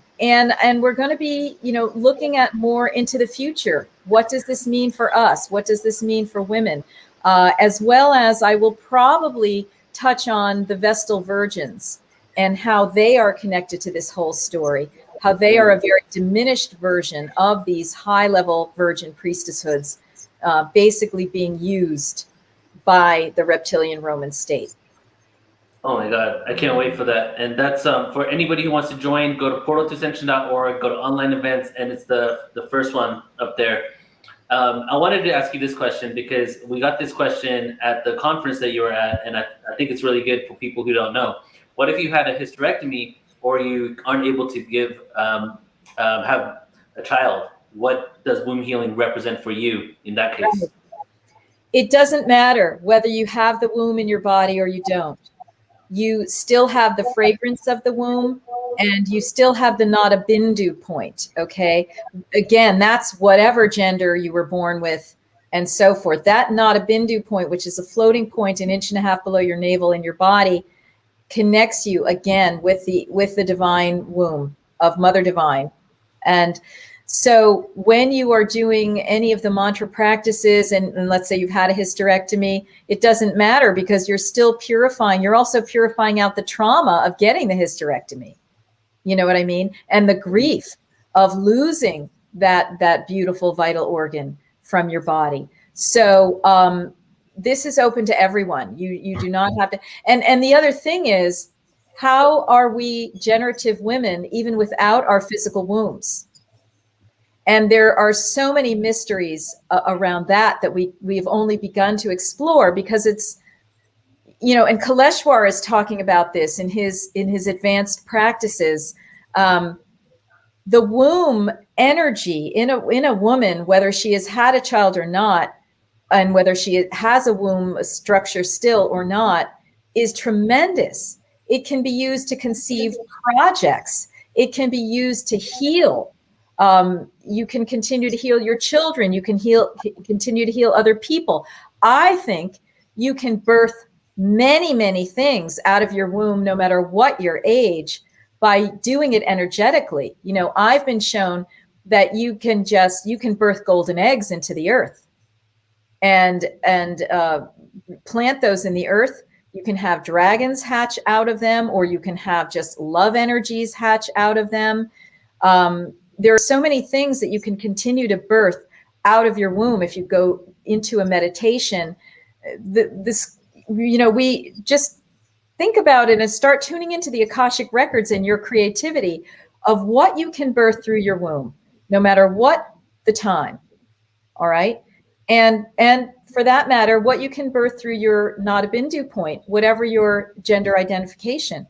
we're going to be, looking at more into the future. What does this mean for us? What does this mean for women? As well as I will probably touch on the Vestal Virgins and how they are connected to this whole story, how they are a very diminished version of these high-level virgin priestesshoods, basically being used by the reptilian Roman state.
Oh my God, I can't wait for that. And that's for anybody who wants to join, go to portaltoascension.org, go to online events, and it's the first one up there. I wanted to ask you this question because we got this question at the conference that you were at, and I think it's really good for people who don't know. What if you had a hysterectomy or you aren't able to have a child? What does womb healing represent for you in that case?
It doesn't matter whether you have the womb in your body or you don't. You still have the fragrance of the womb, and you still have the nada bindu point, okay? Again, that's whatever gender you were born with and so forth. That nada bindu point, which is a floating point 1.5 inches below your navel in your body, connects you again with the divine womb of Mother Divine. And so when you are doing any of the mantra practices, and let's say you've had a hysterectomy, it doesn't matter because you're still purifying. You're also purifying out the trauma of getting the hysterectomy. You know what I mean? And the grief of losing that beautiful vital organ from your body. So this is open to everyone. You do not have to. And the other thing is, how are we generative women even without our physical wombs? And there are so many mysteries around that we've only begun to explore, because it's, you know, and Kaleshwar is talking about this in his advanced practices. The womb energy in a woman, whether she has had a child or not, and whether she has a womb structure still or not, is tremendous. It can be used to conceive projects. It can be used to heal. You can continue to heal your children. You can continue to heal other people. I think you can birth many, many things out of your womb, no matter what your age, by doing it energetically. You know, I've been shown that you can birth golden eggs into the earth and plant those in the earth. You can have dragons hatch out of them, or you can have just love energies hatch out of them. There are so many things that you can continue to birth out of your womb if you go into a meditation. We just think about it and start tuning into the Akashic records and your creativity of what you can birth through your womb, no matter what the time. All right. And for that matter, what you can birth through your nada bindu point, whatever your gender identification.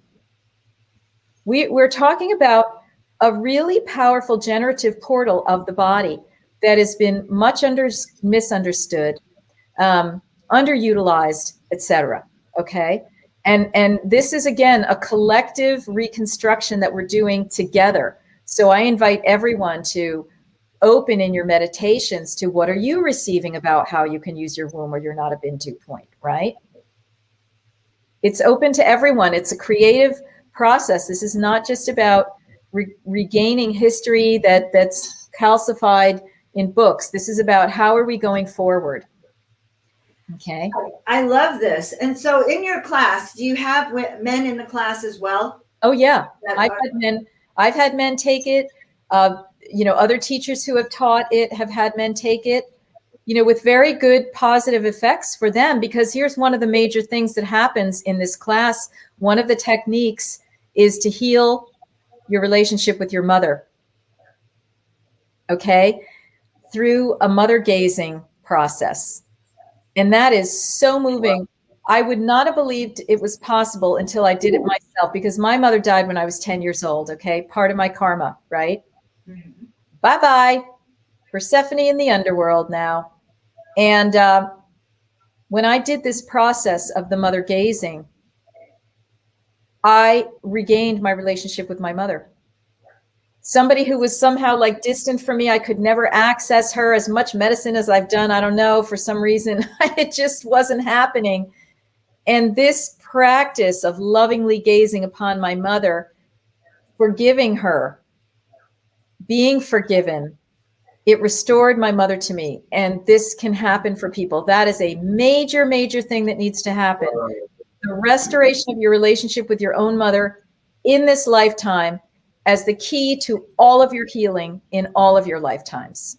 We're talking about a really powerful generative portal of the body that has been much misunderstood, underutilized, etc. Okay. And this is, again, a collective reconstruction that we're doing together. So I invite everyone to open in your meditations to what are you receiving about how you can use your womb or your nada bindu point, right? It's open to everyone. It's a creative process. This is not just about regaining history that's calcified in books. This is about how are we going forward. Okay.
I love this. And so in your class, do you have men in the class as well?
Oh yeah. I've had men take it. Other teachers who have taught it have had men take it, with very good positive effects for them, because here's one of the major things that happens in this class. One of the techniques is to heal your relationship with your mother. Okay. Through a mother gazing process. And that is so moving. I would not have believed it was possible until I did it myself, because my mother died when I was 10 years old. Okay. Part of my karma, right? Mm-hmm. Bye-bye. Persephone in the underworld now. And when I did this process of the mother gazing, I regained my relationship with my mother. Somebody who was somehow like distant from me, I could never access her. As much medicine as I've done, I don't know, for some reason, it just wasn't happening. And this practice of lovingly gazing upon my mother, forgiving her, being forgiven, it restored my mother to me. And this can happen for people. That is a major, major thing that needs to happen. The restoration of your relationship with your own mother in this lifetime as the key to all of your healing in all of your lifetimes.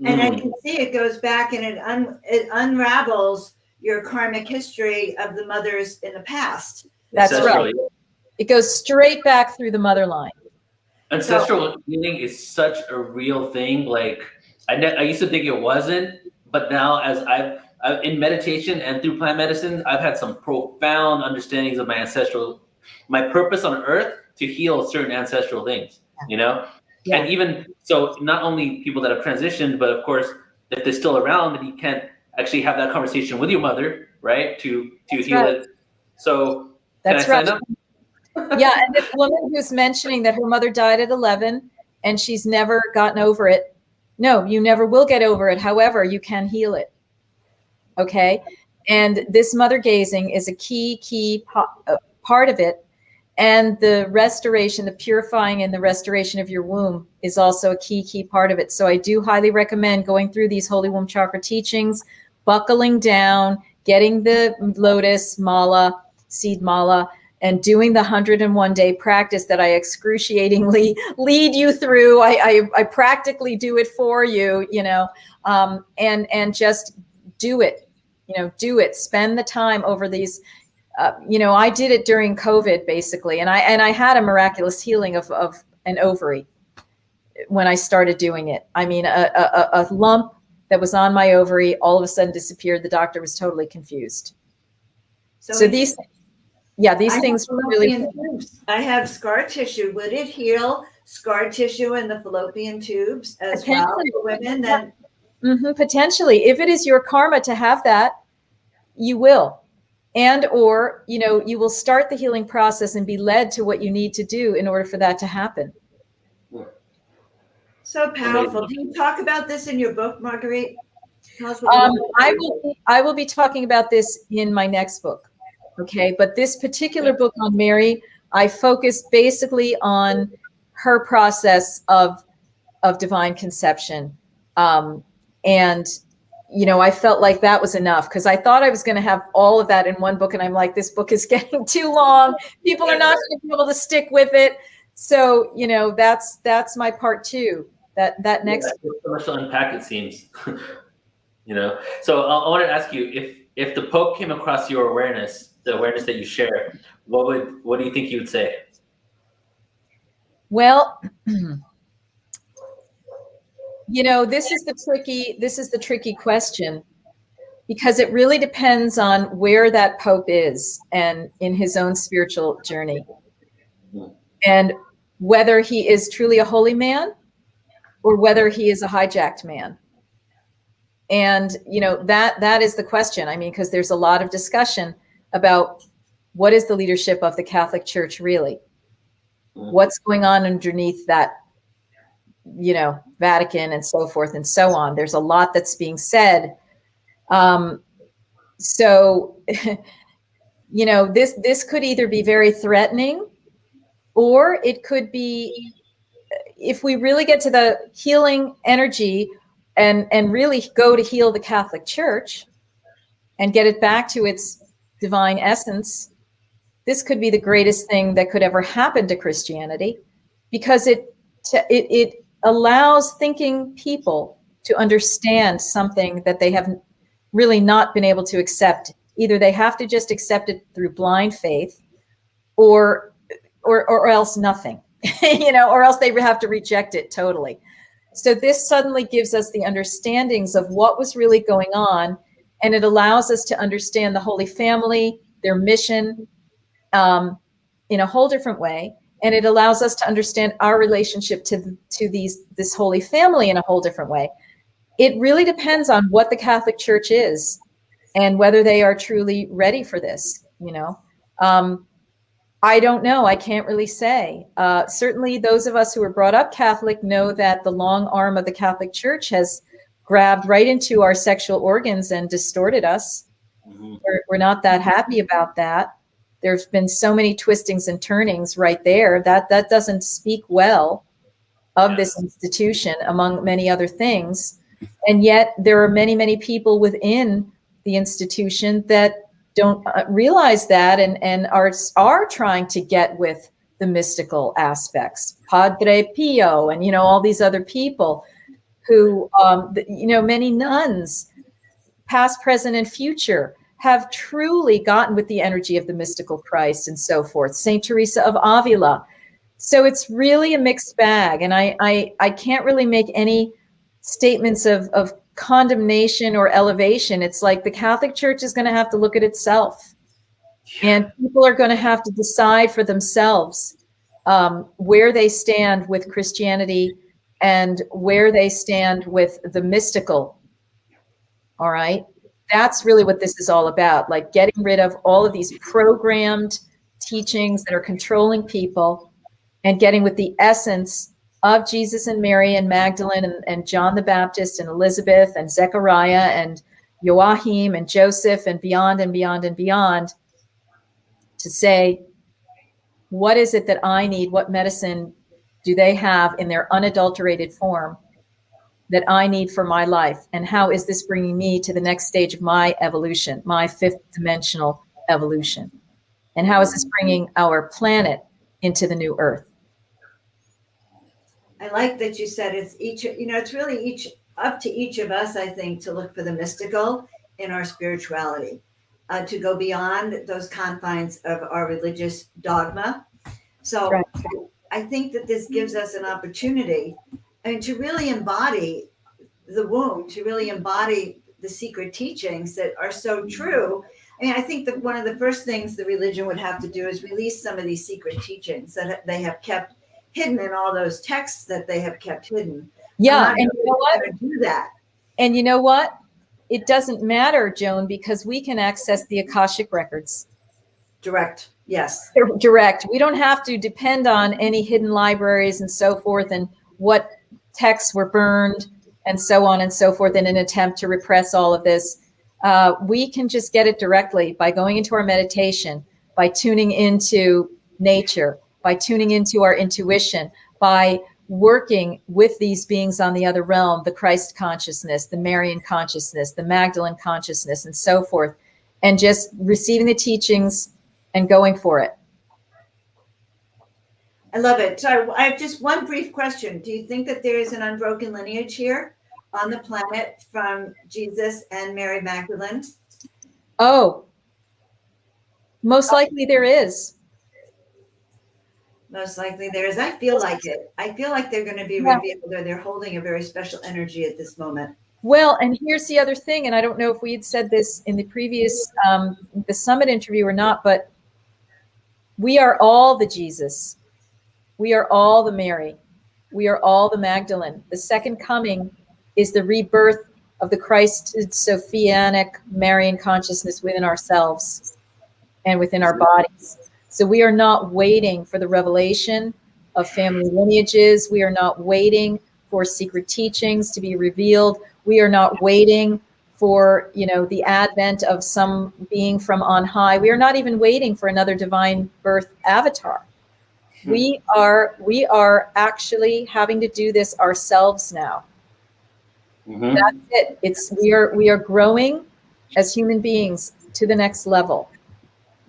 And I can see it goes back and it unravels your karmic history of the mothers in the past.
That's right. It goes straight back through the mother line.
Ancestral healing is such a real thing. Like, I used to think it wasn't, but now as I've in meditation and through plant medicine, I've had some profound understandings of my purpose on earth to heal certain ancestral things, you know?
Yeah.
And even so, not only people that have transitioned, but of course, if they're still around, then you can't actually have that conversation with your mother, right? To heal
right.
it. So
That's
can I
right.
sign up?
Yeah, and this woman who's mentioning that her mother died at 11 and she's never gotten over it. No, you never will get over it. However, you can heal it. Okay. And this mother gazing is a key part of it. And the restoration, the purifying and the restoration of your womb is also a key part of it. So I do highly recommend going through these Holy Womb Chakra teachings, buckling down, getting the lotus mala, seed mala, and doing the 101-day practice that I excruciatingly lead you through. I practically do it for you, and just do it, do it. Spend the time over these. I did it during COVID basically, and I had a miraculous healing of an ovary when I started doing it. I mean, a lump that was on my ovary all of a sudden disappeared. The doctor was totally confused. So these things really.
I have scar tissue. Would it heal scar tissue in the fallopian tubes as well for women? Then
potentially, if it is your karma to have that, you will. And or, you will start the healing process and be led to what you need to do in order for that to happen.
So powerful. Do you talk about this in your book, Marguerite?
I will be talking about this in my next book. Okay. But this particular book on Mary, I focus basically on her process of divine conception. And I felt like that was enough because I thought I was going to have all of that in one book. And I'm like, this book is getting too long. People are not going to be able to stick with it. So, that's my part two, that next.
So much to unpack, it seems, So I want to ask you, if the Pope came across your awareness, the awareness that you share, what do you think he would say?
Well, this is the tricky question, because it really depends on where that Pope is and in his own spiritual journey, and whether he is truly a holy man or whether he is a hijacked man. And, that is the question. I mean, because there's a lot of discussion about what is the leadership of the Catholic Church really? What's going on underneath that, Vatican and so forth and so on. There's a lot that's being said. So, this could either be very threatening, or it could be, if we really get to the healing energy and really go to heal the Catholic Church and get it back to its divine essence, this could be the greatest thing that could ever happen to Christianity, because it allows thinking people to understand something that they have really not been able to accept. Either they have to just accept it through blind faith, or else nothing, or else they have to reject it totally. So this suddenly gives us the understandings of what was really going on, and it allows us to understand the Holy Family, their mission, in a whole different way. And it allows us to understand our relationship to this Holy Family in a whole different way. It really depends on what the Catholic Church is and whether they are truly ready for this. I don't know. I can't really say. Certainly those of us who were brought up Catholic know that the long arm of the Catholic Church has grabbed right into our sexual organs and distorted us. Mm-hmm. We're not that happy about that. There's been so many twistings and turnings right there that doesn't speak well of this institution, among many other things. And yet there are many, many people within the institution that don't realize that and are trying to get with the mystical aspects. Padre Pio and, all these other people who, many nuns, past, present, and future, have truly gotten with the energy of the mystical Christ and so forth. Saint Teresa of Avila. So it's really a mixed bag. And I can't really make any statements of condemnation or elevation. It's like the Catholic Church is going to have to look at itself, and people are going to have to decide for themselves where they stand with Christianity and where they stand with the mystical. All right. That's really what this is all about, like getting rid of all of these programmed teachings that are controlling people and getting with the essence of Jesus and Mary and Magdalene and John the Baptist and Elizabeth and Zechariah and Joachim and Joseph and beyond and beyond and beyond, to say, what is it that I need? What medicine do they have in their unadulterated form that I need for my life? And how is this bringing me to the next stage of my evolution, my fifth dimensional evolution? And how is this bringing our planet into the new earth?
I like that you said it's each, it's really each up to each of us, I think, to look for the mystical in our spirituality, to go beyond those confines of our religious dogma. So
Right.
I think that this gives us an opportunity, to really embody the womb, to really embody the secret teachings that are so true. I think that one of the first things the religion would have to do is release some of these secret teachings that they have kept hidden in all those texts that they have kept hidden.
Yeah, and you know what?
Do that.
And you know what? It doesn't matter, Joan, because we can access the Akashic records.
Direct, yes.
Direct. We don't have to depend on any hidden libraries and so forth, and what texts were burned and so on and so forth in an attempt to repress all of this. We can just get it directly by going into our meditation, by tuning into nature, by tuning into our intuition, by working with these beings on the other realm, the Christ consciousness, the Marian consciousness, the Magdalene consciousness, and so forth, and just receiving the teachings and going for it.
I love it. So I have just one brief question. Do you think that there is an unbroken lineage here on the planet from Jesus and Mary Magdalene?
Oh, most likely there is.
Most likely there is. I feel like it. I feel like they're going to be revealed, or they're holding a very special energy at this moment.
Well, and here's the other thing, and I don't know if we had said this in the previous the summit interview or not, but we are all the Jesus. We are all the Mary. We are all the Magdalene. The second coming is the rebirth of the Christed Sophianic Marian consciousness within ourselves and within our bodies. So we are not waiting for the revelation of family lineages. We are not waiting for secret teachings to be revealed. We are not waiting for, the advent of some being from on high. We are not even waiting for another divine birth avatar. We are actually having to do this ourselves now. Mm-hmm. That's it. We are growing as human beings to the next level.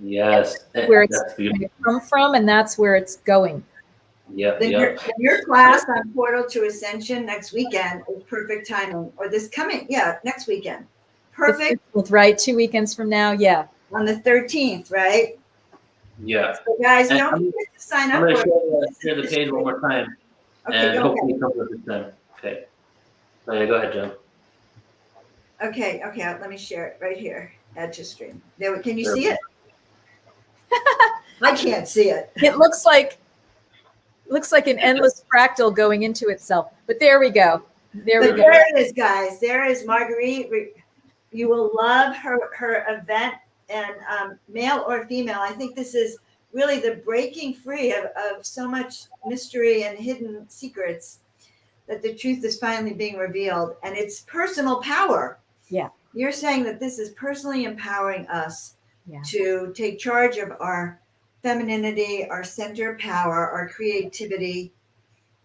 Yes,
that's where it's going to come from, and that's where it's going.
Yeah.
Your class on Portal to Ascension next weekend is perfect timing, or next weekend. Perfect.
Right, 2 weekends from now, yeah.
On the 13th, right?
Yeah.
So guys, don't forget to sign up.
I'm going to share the page one more time, and hopefully it comes up this time. Okay. Oh, yeah, go ahead, Joan.
Okay. Let me share it right here. Add to stream. There, can you see it? I can't see it.
It looks like an endless fractal going into itself. But there we go. There
it is, guys. There is Marguerite. You will love her event, and male or female. I think this is really the breaking free of so much mystery and hidden secrets, that the truth is finally being revealed, and it's personal power.
Yeah.
You're saying that this is personally empowering us to take charge of our femininity, our center power, our creativity,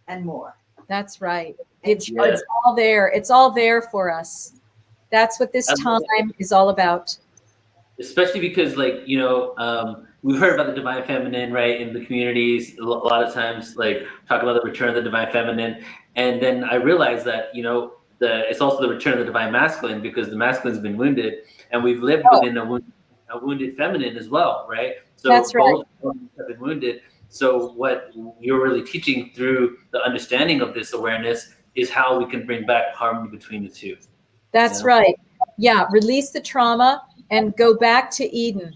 and more.
That's right. It's all there. It's all there for us. That's what this time is all about.
Especially because, we've heard about the divine feminine, right, in the communities. A lot of times, talk about the return of the divine feminine. And then I realized that, it's also the return of the divine masculine, because the masculine's been wounded, and we've lived within a wounded feminine as well, right? So
that's right.
Both have been wounded. So what you're really teaching through the understanding of this awareness is how we can bring back harmony between the two.
That's right. Yeah, release the trauma and go back to Eden.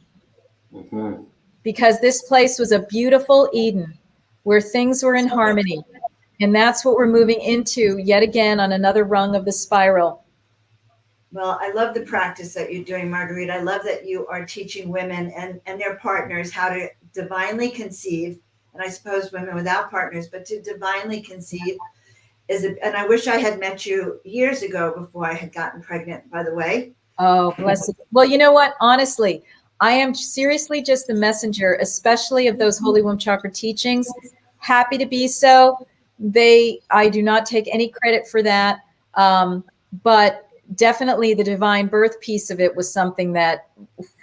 Mm-hmm.
Because this place was a beautiful Eden where things were in harmony. And that's what we're moving into yet again on another rung of the spiral.
Well, I love the practice that you're doing, Marguerite. I love that you are teaching women and their partners how to divinely conceive. And I suppose women without partners, but to divinely conceive and I wish I had met you years ago before I had gotten pregnant, by the way.
Oh, bless you. Well, you know what? Honestly, I am seriously just the messenger, especially of those Holy Womb Chakra teachings. Happy to be so. I do not take any credit for that. But definitely the divine birth piece of it was something that,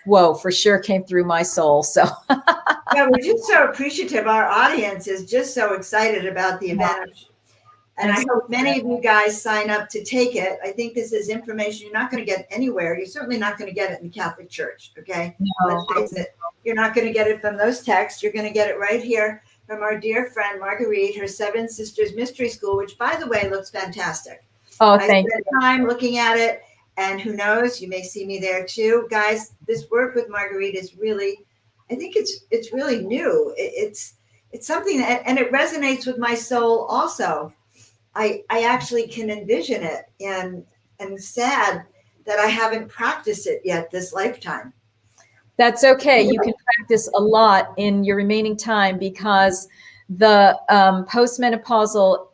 whoa, for sure came through my soul. So
yeah, we're just so appreciative. Our audience is just so excited about the event. And I hope many of you guys sign up to take it. I think this is information you're not going to get anywhere. You're certainly not going to get it in the Catholic Church. Okay.
No.
Let's face it. You're not going to get it from those texts. You're going to get it right here from our dear friend Marguerite, her Seven Sisters Mystery School, which, by the way, looks fantastic.
Oh,
I
thank
spent
you.
time looking at it, and who knows, you may see me there too. Guys, this work with Marguerite is really, I think it's really new. It's something that, and it resonates with my soul also. I actually can envision it, and sad that I haven't practiced it yet this lifetime.
That's okay. You can practice a lot in your remaining time because the postmenopausal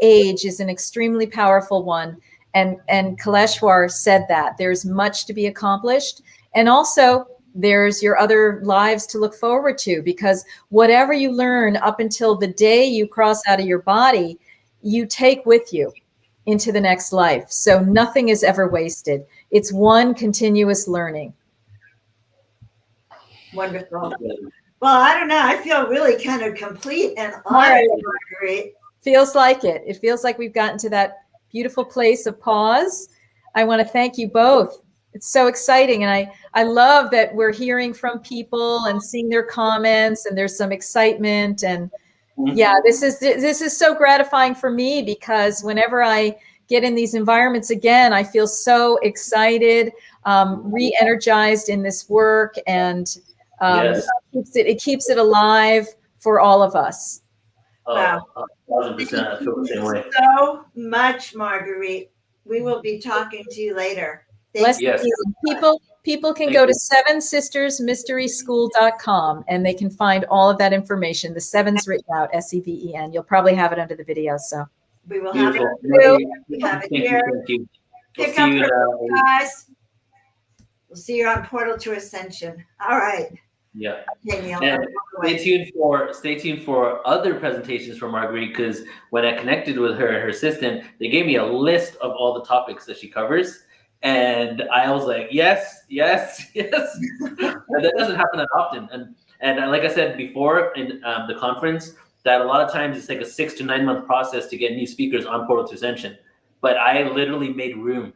age is an extremely powerful one. And Kaleshwar said that there's much to be accomplished. And also there's your other lives to look forward to, because whatever you learn up until the day you cross out of your body, you take with you into the next life. So nothing is ever wasted. It's one continuous learning.
Wonderful. Well, I don't know. I feel really kind of complete and honored, Marguerite.
Feels like it. It feels like we've gotten to that beautiful place of pause. I want to thank you both. It's so exciting. And I love that we're hearing from people and seeing their comments, and there's some excitement. And yeah, this is so gratifying for me, because whenever I get in these environments again, I feel so excited, re-energized in this work, and
Yes.
it keeps it alive for all of us.
Wow.
1,000%. I feel the same way.
So much, Marguerite. We will be talking to you later.
Yes. People can go to sevensistersmysteryschool.com and they can find all of that information. The seven's written out, SEVEN. You'll probably have it under the video. So
we will have it. We have it here. Pick up your guys. We'll see you on Portal to Ascension. All right.
Yeah.
Okay, Neil,
and stay tuned for other presentations from Marguerite, because when I connected with her and her assistant, they gave me a list of all the topics that she covers. And I was like, yes. And that doesn't happen that often. And like I said before in the conference, that a lot of times it's like a 6 to 9 month process to get new speakers on Portal to Ascension. But I literally made room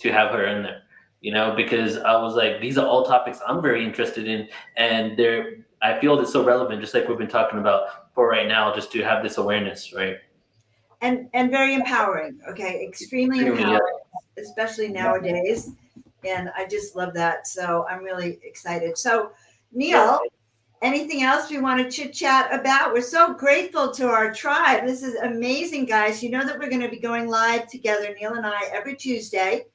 to have her in there, because I was like, these are all topics I'm very interested in. And I feel it's so relevant, just like we've been talking about for right now, just to have this awareness, right?
And very empowering. Okay. Extremely empowering, especially nowadays. And I just love that. So I'm really excited. So Neil, anything else we want to chit chat about? We're so grateful to our tribe. This is amazing, guys. You know that we're going to be going live together, Neil and I, every Tuesday,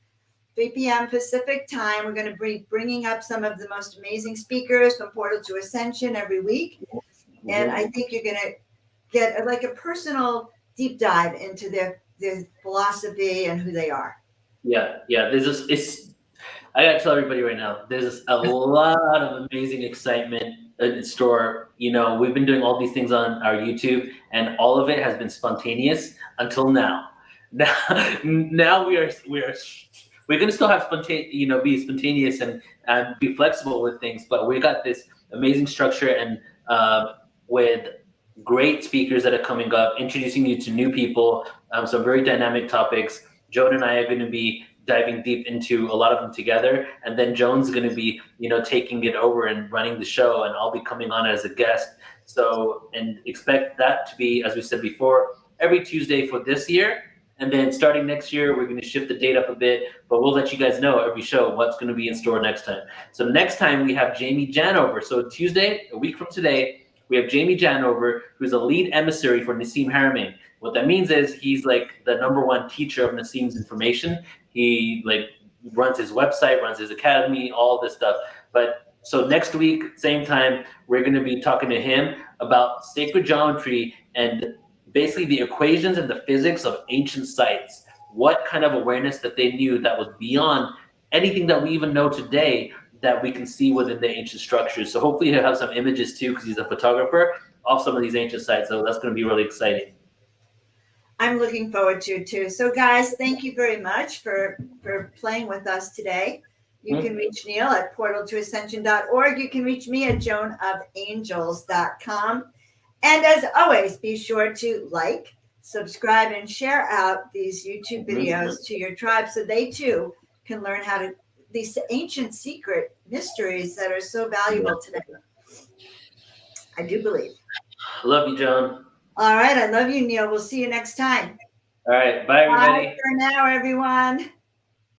3 p.m. Pacific time. We're going to be bringing up some of the most amazing speakers from Portal to Ascension every week. And I think you're going to get like a personal deep dive into their philosophy and who they are.
Yeah. I gotta tell everybody right now, there's a lot of amazing excitement in store. We've been doing all these things on our YouTube, and all of it has been spontaneous until now. Now we're gonna still have be spontaneous and be flexible with things, but we got this amazing structure, and with great speakers that are coming up, introducing you to new people, some very dynamic topics. Joan and I are going to be diving deep into a lot of them together, and then Joan's going to be, taking it over and running the show, and I'll be coming on as a guest. So, and expect that to be, as we said before, every Tuesday for this year, And then starting next year, we're going to shift the date up a bit, but we'll let you guys know every show what's going to be in store next time. So next time we have Jamie Janover. So Tuesday, a week from today, we have Jamie Janover, who's a lead emissary for Nassim Haramein. What that means is he's like the #1 teacher of Nassim's information. He like runs his website, runs his academy, all this stuff. But so next week, same time, we're going to be talking to him about sacred geometry and basically the equations and the physics of ancient sites. What kind of awareness that they knew that was beyond anything that we even know today that we can see within the ancient structures. So hopefully he'll have some images too, because he's a photographer, of some of these ancient sites. So that's going to be really exciting.
I'm looking forward to it too. So guys, thank you very much for playing with us today. You can reach Neil at portaltoascension.org. You can reach me at joanofangels.com. And as always, be sure to like, subscribe, and share out these YouTube videos to your tribe so they too can learn how to, these ancient secret mysteries that are so valuable today. I do believe.
Love you, Joan.
All right. I love you, Neil. We'll see you next time.
All right. Bye, everybody.
Bye for now, everyone.